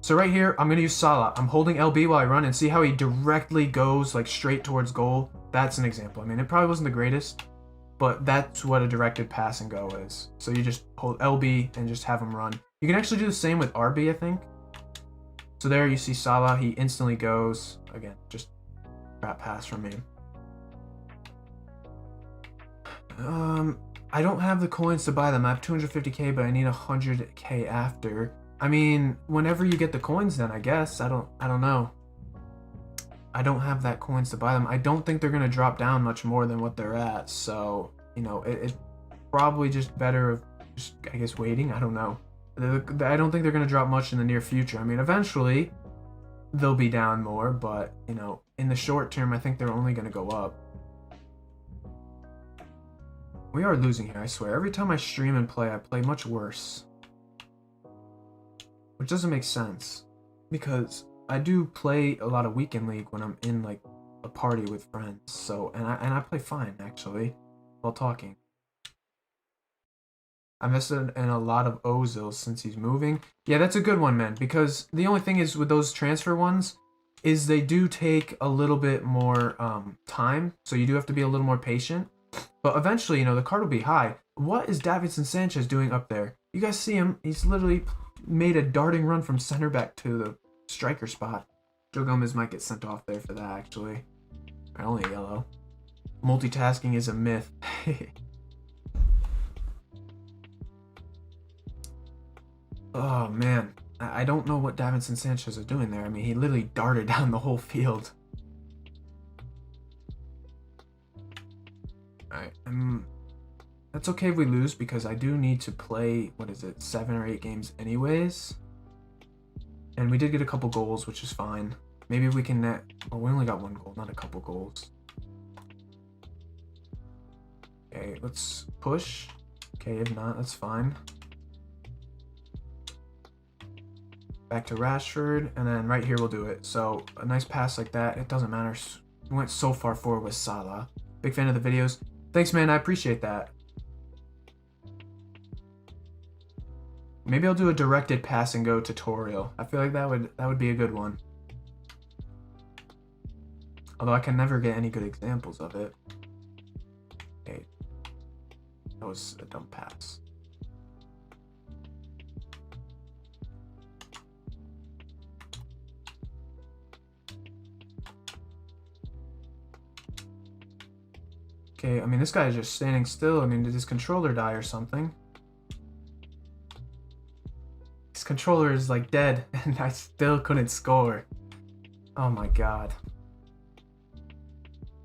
So right here, I'm gonna use Salah. I'm holding LB while I run, and see how he directly goes, like, straight towards goal. That's an example. I mean, it probably wasn't the greatest, but that's what a directed pass and go is. So you just hold LB and just have him run. You can actually do the same with RB, I think. So there you see Salah, he instantly goes. Again, just crap pass from me. I don't have the coins to buy them. I have 250k, but I need 100k after. I mean, whenever you get the coins then, I guess. I don't know. I don't have that coins to buy them. I don't think they're going to drop down much more than what they're at. So, you know, it's probably just better of just, I guess, waiting. I don't know. I don't think they're going to drop much in the near future. I mean, eventually they'll be down more, but, you know, in the short term, I think they're only going to go up. We are losing here, I swear. Every time I stream and play, I play much worse. Which doesn't make sense. Because I do play a lot of weekend league when I'm in, like, a party with friends. So, and I play fine, actually, while talking. I invested in a lot of Ozil since he's moving. Yeah, that's a good one, man. Because the only thing is with those transfer ones is they do take a little bit more time. So you do have to be a little more patient. But eventually, you know, the card will be high. What is Davinson Sanchez doing up there? You guys see him? He's literally made a darting run from center back to the striker spot. Joe Gomez might get sent off there for that, actually. Only a yellow. Multitasking is a myth. Oh, man. I don't know what Davinson Sanchez is doing there. I mean, he literally darted down the whole field. Alright, that's okay if we lose because I do need to play, 7 or 8 games anyways. And we did get a couple goals, which is fine. Maybe we can net... Oh, we only got 1 goal, not a couple goals. Okay, let's push. Okay, if not, that's fine. Back to Rashford, and then right here we'll do it. So, a nice pass like that, it doesn't matter. We went so far forward with Salah. Big fan of the videos. Thanks, man, I appreciate that. Maybe I'll do a directed pass and go tutorial. I feel like that would be a good one. Although I can never get any good examples of it. Okay. That was a dumb pass. Okay, I mean, this guy is just standing still. I mean, did his controller die or something? His controller is, like, dead, and I still couldn't score. Oh my god.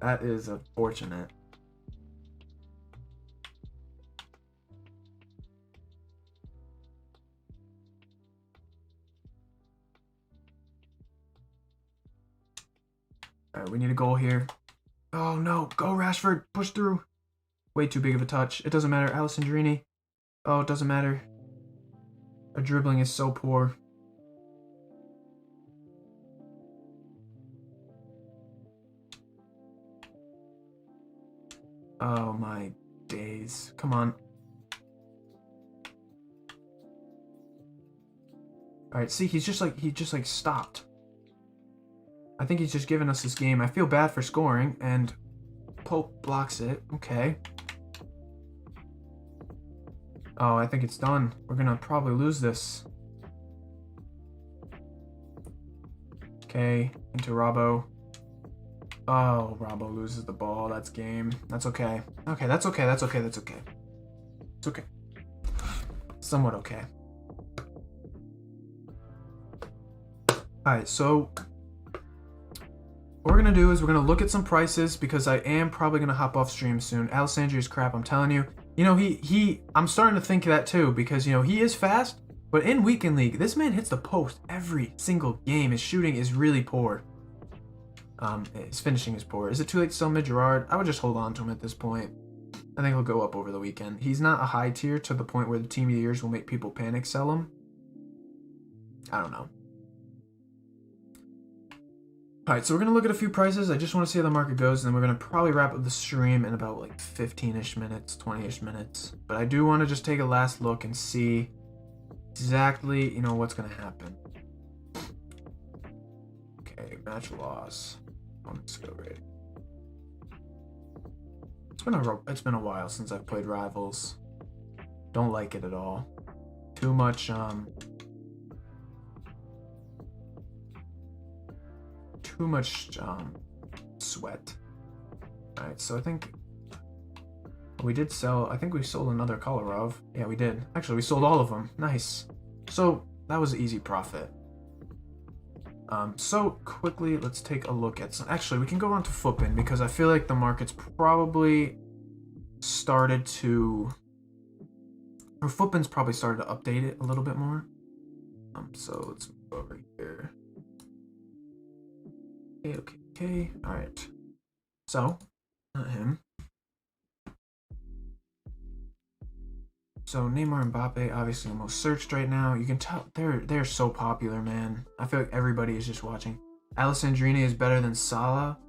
That is unfortunate. Alright, we need a goal here. Oh no, go Rashford, push through. Way too big of a touch. It doesn't matter, Alessandrini. Oh, it doesn't matter. Our dribbling is so poor. Oh my days. Come on. Alright, see, he just like stopped. I think he's just giving us this game. I feel bad for scoring, and Pope blocks it. Okay. Oh, I think it's done. We're gonna probably lose this. Okay, into Robbo. Oh, Robbo loses the ball. That's game. That's okay. Okay, that's okay. That's okay. That's okay. It's okay. Somewhat okay. Alright, so what we're going to do is we're going to look at some prices because I am probably going to hop off stream soon. Alessandri is crap, I'm telling you. You know, I'm starting to think that too because, you know, he is fast, but in Weekend League, this man hits the post every single game. His shooting is really poor. His finishing is poor. Is it too late to sell Gerrard? I would just hold on to him at this point. I think he'll go up over the weekend. He's not a high tier to the point where the team of the years will make people panic sell him. I don't know. Alright, so we're going to look at a few prices. I just want to see how the market goes, and then we're going to probably wrap up the stream in about like 15-ish minutes, 20-ish minutes. But I do want to just take a last look and see exactly, you know, what's going to happen. Okay, match loss. Let's go rate. It's been a while since I've played Rivals. Don't like it at all. Too much, sweat. Alright, so I think we did sell, I think we sold another Kolarov. Yeah, we did. Actually, we sold all of them. Nice. So, that was an easy profit. So quickly, let's take a look at some. Actually, we can go on to Footbin because I feel like the market's probably started to, or Footbin's probably started to update it a little bit more. So let's move over here. Okay. All right. So, not him. So Neymar and Mbappe, obviously the most searched right now. You can tell they're so popular, man. I feel like everybody is just watching. Alessandrini is better than Salah.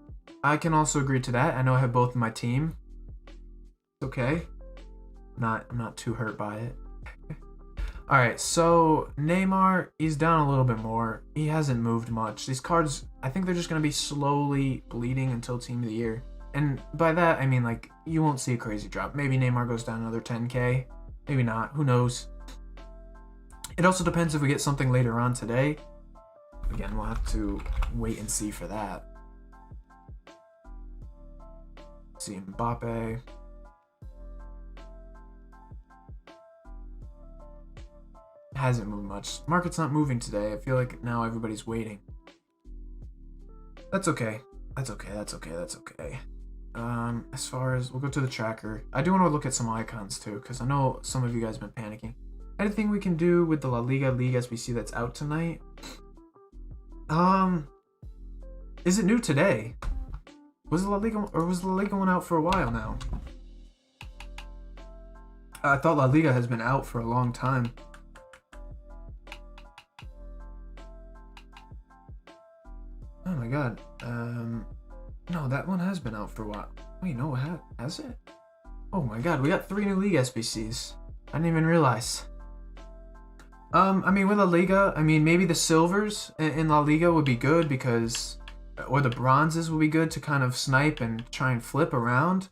I can also agree to that. I know I have both in my team. It's okay. I'm not too hurt by it. All right, so Neymar, he's down a little bit more. He hasn't moved much. These cards, I think they're just gonna be slowly bleeding until Team of the Year. And by that, I mean like you won't see a crazy drop. Maybe Neymar goes down another 10K. Maybe not. Who knows? It also depends if we get something later on today. Again, we'll have to wait and see for that. See Mbappe. Hasn't moved much. Market's not moving today. I feel like now everybody's waiting. That's okay. That's okay. As far as we'll go to the tracker. I do want to look at some icons too, because I know some of you guys have been panicking. Anything we can do with the La Liga League SBC that's out tonight? Is it new today? Was La Liga one out for a while now? I thought La Liga has been out for a long time. Oh my god. No, that one has been out for a while. Wait, no, has it? Oh my god, we got 3 new League SBCs. I didn't even realize. I mean, with La Liga, I mean, maybe the silvers in La Liga would be good because, or the bronzes would be good to kind of snipe and try and flip around.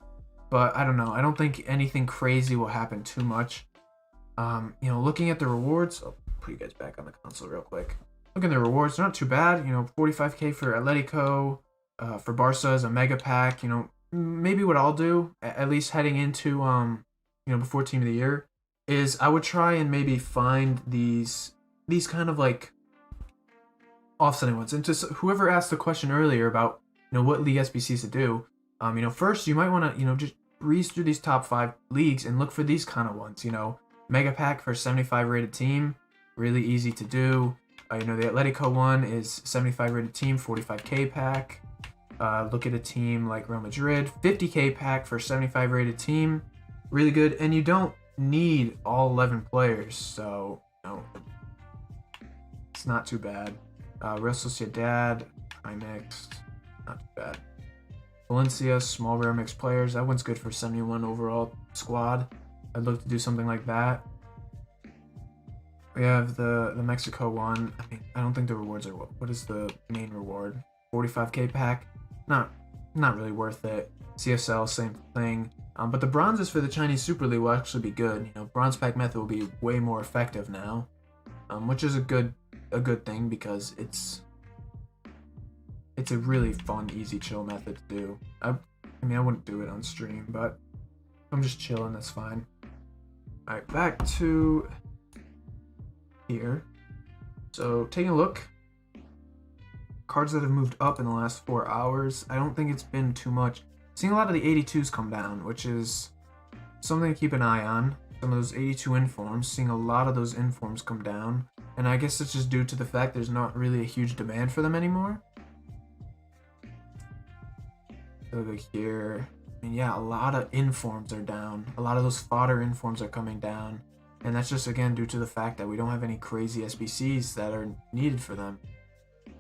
But I don't know. I don't think anything crazy will happen too much. Looking at the rewards, I'll put you guys back on the console real quick. Looking at the rewards, they're not too bad. 45K for Atletico, for Barca is a mega pack. Maybe what I'll do, at least heading into, before Team of the Year, is I would try and maybe find these kind of like offsetting ones. And just whoever asked the question earlier about what league SBCs to do, first you might want to just breeze through these top 5 leagues and look for these kind of ones. Mega pack for 75 rated team, really easy to do. The Atletico one is 75 rated team, 45K pack. Look at a team like Real Madrid, 50K pack for 75 rated team, really good. And you don't need all 11 players, so it's not too bad. Real Sociedad, high mixed, not too bad. Valencia, small rare mixed players, that one's good for 71 overall squad. I'd look to do something like that. We have the Mexico one. I mean, I don't think the rewards are what is the main reward? 45K pack, not really worth it. CSL, same thing. But the bronzes for the Chinese Super League will actually be good. Bronze pack method will be way more effective now, which is a good thing because it's a really fun, easy, chill method to do. I mean, I wouldn't do it on stream, but if I'm just chilling, that's fine. All right, back to here. So taking a look, cards that have moved up in the last 4 hours. I don't think it's been too much. Seeing a lot of the 82s come down, which is something to keep an eye on. Some of those 82 informs, seeing a lot of those informs come down. And I guess it's just due to the fact there's not really a huge demand for them anymore. Look here. I mean, yeah, a lot of informs are down. A lot of those fodder informs are coming down. And that's just, again, due to the fact that we don't have any crazy SBCs that are needed for them.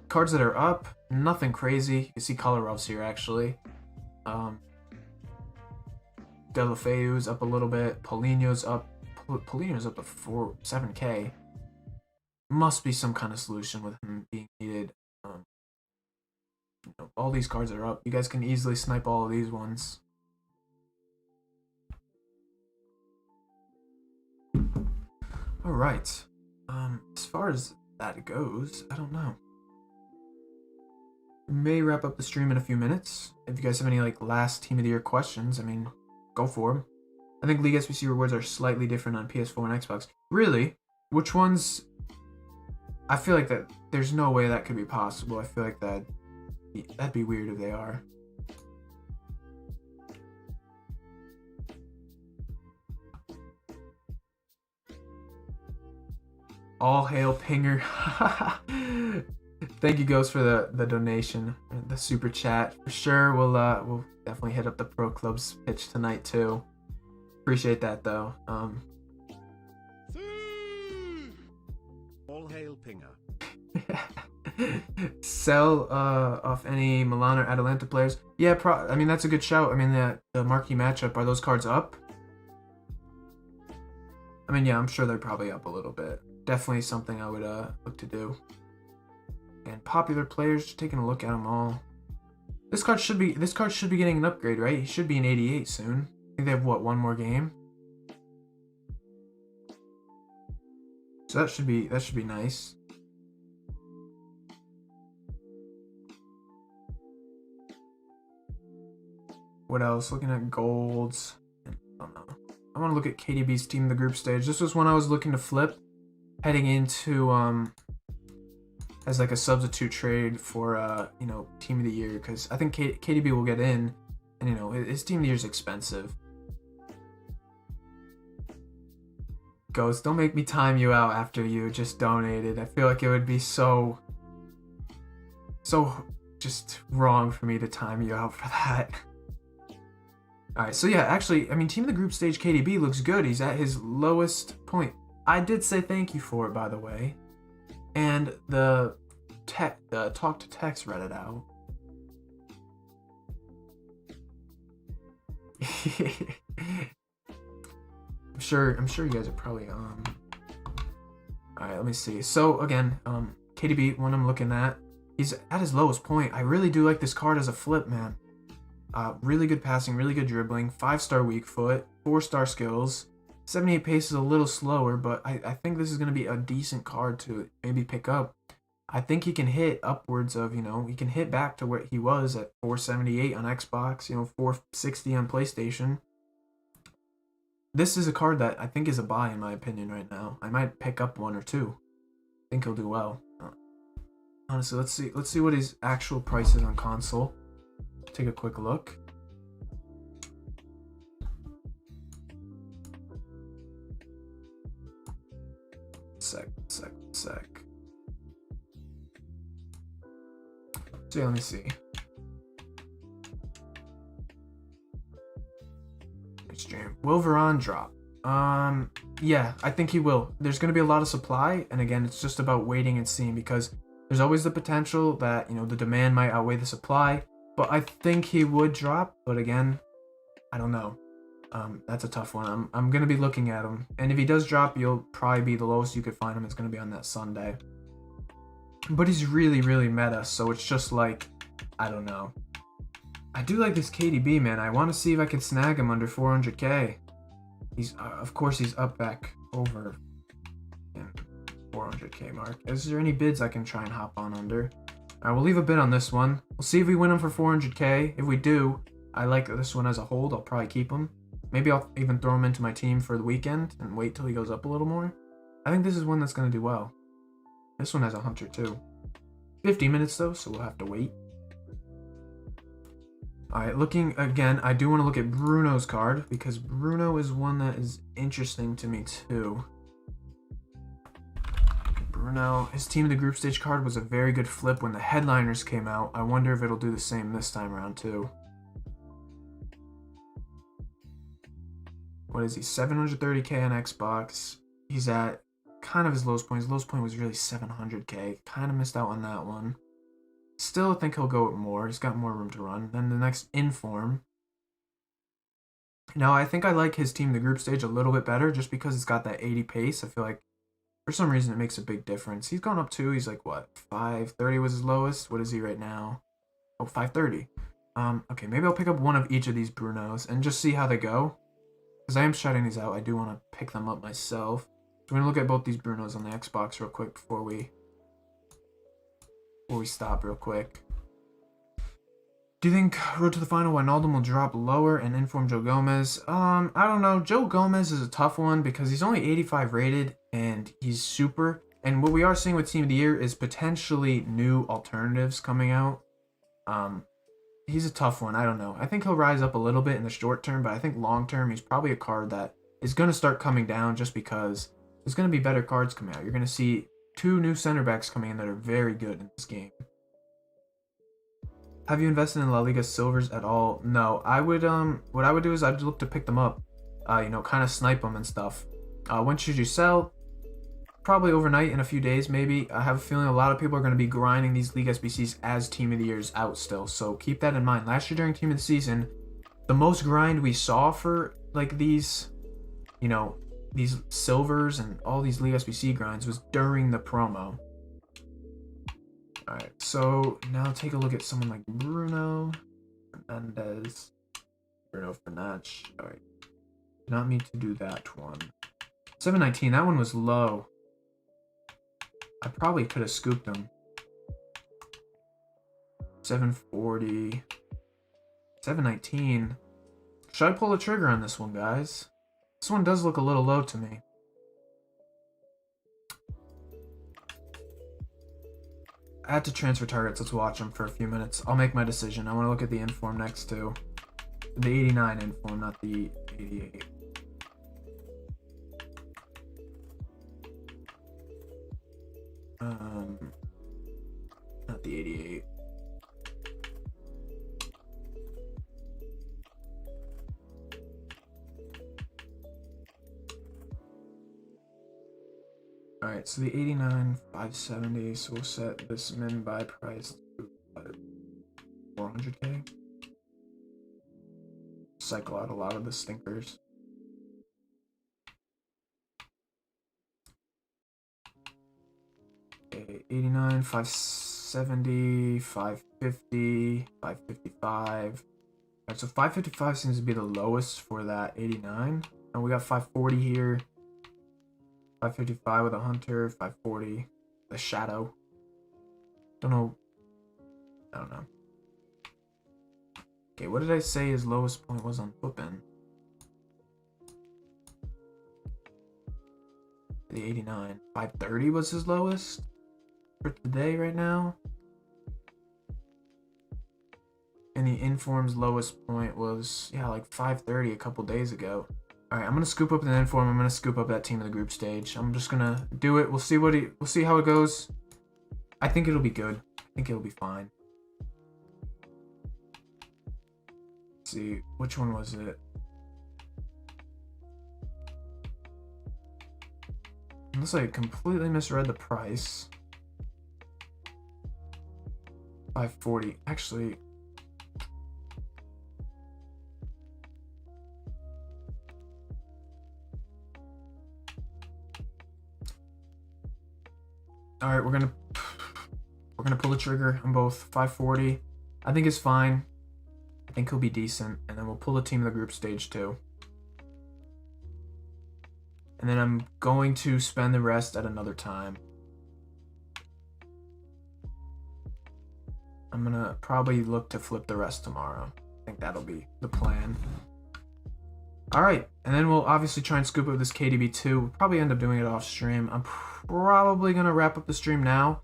Cards that are up, nothing crazy. You see Kolarov's here, actually. Deulofeu's up a little bit. Paulinho's up. Paulinho's up to 7K. Must be some kind of solution with him being needed. All these cards are up. You guys can easily snipe all of these ones. All right. As far as that goes, I don't know. We may wrap up the stream in a few minutes. If you guys have any last Team of the Year questions, I mean, go for them. I think League SBC rewards are slightly different on PS4 and Xbox. Really? Which ones I feel like that there's no way that could be possible. I feel like that'd be weird if they are. All hail Pinger. Thank you, Ghost, for the donation, the super chat. For sure, we'll definitely hit up the pro clubs pitch tonight too. Appreciate that though. All hail Pinger. Sell off any Milan or Atalanta players. Yeah, I mean that's a good shout. I mean the marquee matchup, are those cards up? I mean, yeah, I'm sure they're probably up a little bit. Definitely something I would look to do. And popular players, just taking a look at them all. This card should be getting an upgrade, right? He should be an 88 soon. I think they have what, one more game? So that should be nice. What else? Looking at golds. I don't know. I want to look at KDB's team in the group stage. This was one I was looking to flip, heading into as like a substitute trade for team of the year, because I think KDB will get in, and his team of the year is expensive. Ghost, don't make me time you out after you just donated. I feel like it would be so just wrong for me to time you out for that. Alright, so yeah, actually, I mean, team of the group stage KDB looks good. He's at his lowest point. I did say thank you for it, by the way. And the talk to text read it out. I'm sure you guys are probably Alright, let me see. So again, KDB, one I'm looking at, he's at his lowest point. I really do like this card as a flip, man. Really good passing, really good dribbling, 5-star weak foot, 4-star skills. 78 pace is a little slower, but I think this is going to be a decent card to maybe pick up. I think he can hit upwards of, he can hit back to where he was at 478 on Xbox, 460 on PlayStation. This is a card that I think is a buy in my opinion right now. I might pick up one or two. I think he'll do well. Honestly, let's see what his actual price is on console. Take a quick look. Sec. So yeah, let me see. Extreme. Will Varane drop? Yeah, I think he will. There's going to be a lot of supply, and again, it's just about waiting and seeing, because there's always the potential that, the demand might outweigh the supply, but I think he would drop, but again, I don't know. That's a tough one. I'm going to be looking at him, and if he does drop, you'll probably be the lowest you could find him. It's going to be on that Sunday. But he's really, really meta, so it's just like, I don't know. I do like this KDB, man. I want to see if I can snag him under 400k. He's, of course, he's up back over 400k mark. Is there any bids I can try and hop on under? Alright, we'll leave a bid on this one. We'll see if we win him for 400k. If we do, I like this one as a hold. I'll probably keep him. Maybe I'll even throw him into my team for the weekend and wait till he goes up a little more. I think this is one that's going to do well. This one has a hunter too. 50 minutes though, so we'll have to wait. Alright, looking again, I do want to look at Bruno's card, because Bruno is one that is interesting to me too. Bruno, his team in the group stage card was a very good flip when the headliners came out. I wonder if it'll do the same this time around too. What is he? 730k on Xbox. He's at kind of his lowest point. His lowest point was really 700k. Kind of missed out on that one. Still think he'll go more. He's got more room to run. Then the next Inform. Now, I think I like his team in the group stage a little bit better just because it's got that 80 pace. I feel like for some reason it makes a big difference. He's gone up too. He's like, what? 530 was his lowest. What is he right now? Oh, 530. Okay, maybe I'll pick up one of each of these Brunos and just see how they go. Because I am shouting these out. I do want to pick them up myself. So we're going to look at both these Brunos on the Xbox real quick before we stop real quick. Do you think road to the final Wijnaldum will drop lower and inform Joe Gomez? I don't know. Joe Gomez is a tough one because he's only 85 rated and he's super. And what we are seeing with Team of the Year is potentially new alternatives coming out. He's a tough one. I don't know. I think he'll rise up a little bit in the short term, but I think long term he's probably a card that is going to start coming down just because there's going to be better cards coming out. You're going to see 2 new center backs coming in that are very good in this game. Have you invested in La Liga Silvers at all? No. I would what I would do is I'd look to pick them up. Kind of snipe them and stuff. When should you sell? Probably overnight, in a few days maybe. I have a feeling a lot of people are going to be grinding these League SBCs as Team of the Years out still, so keep that in mind. Last year during Team of the Season, the most grind we saw for like these silvers and all these League SBC grinds was during the promo. Alright, so now take a look at someone like Bruno Fernandes. Bruno Fernandes. Alright. Did not mean to do that one. 719, that one was low. I probably could have scooped him. 740. 719. Should I pull the trigger on this one, guys? This one does look a little low to me. I had to transfer targets. Let's watch them for a few minutes. I'll make my decision. I want to look at the inform next too. The 89 inform, not the 88. Not the 88. Alright, so the 89, 570, so we'll set this min buy price to 400k. Cycle out a lot of the stinkers. Okay, 89, 570, 550, 555. Alright, so 555 seems to be the lowest for that 89. And we got 540 here. 555 with a hunter, 540, the shadow. I don't know. Okay, what did I say his lowest point was on flipping? The 89. 530 was his lowest for today right now. And the inform's lowest point was, yeah, like 530 a couple days ago. Alright, I'm gonna scoop up the inform. I'm gonna scoop up that team of the group stage. I'm just gonna do it. We'll see how it goes. I think it'll be good. I think it'll be fine. Let's see, which one was it? Looks like I completely misread the price. 540. Actually, all right, we're gonna pull the trigger on both. 540. I think it's fine. I think he'll be decent, and then we'll pull the team of the group stage too. And then I'm going to spend the rest at another time. I'm gonna probably look to flip the rest tomorrow. I think that'll be the plan. Alright, and then we'll obviously try and scoop up this KDB2. We'll probably end up doing it off stream. I'm probably gonna wrap up the stream now.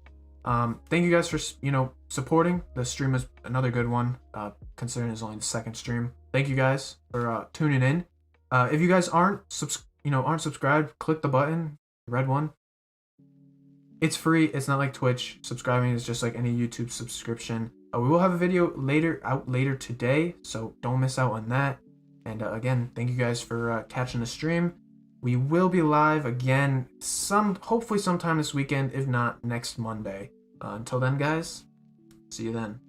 Thank you guys for supporting. The stream was another good one, considering it's only the second stream. Thank you guys for tuning in. If you guys aren't subscribed, click the button, the red one. It's free. It's not like Twitch. Subscribing is just like any YouTube subscription. We will have a video out later today, so don't miss out on that. And again, thank you guys for catching the stream. We will be live again hopefully sometime this weekend, if not next Monday. Until then, guys, see you then.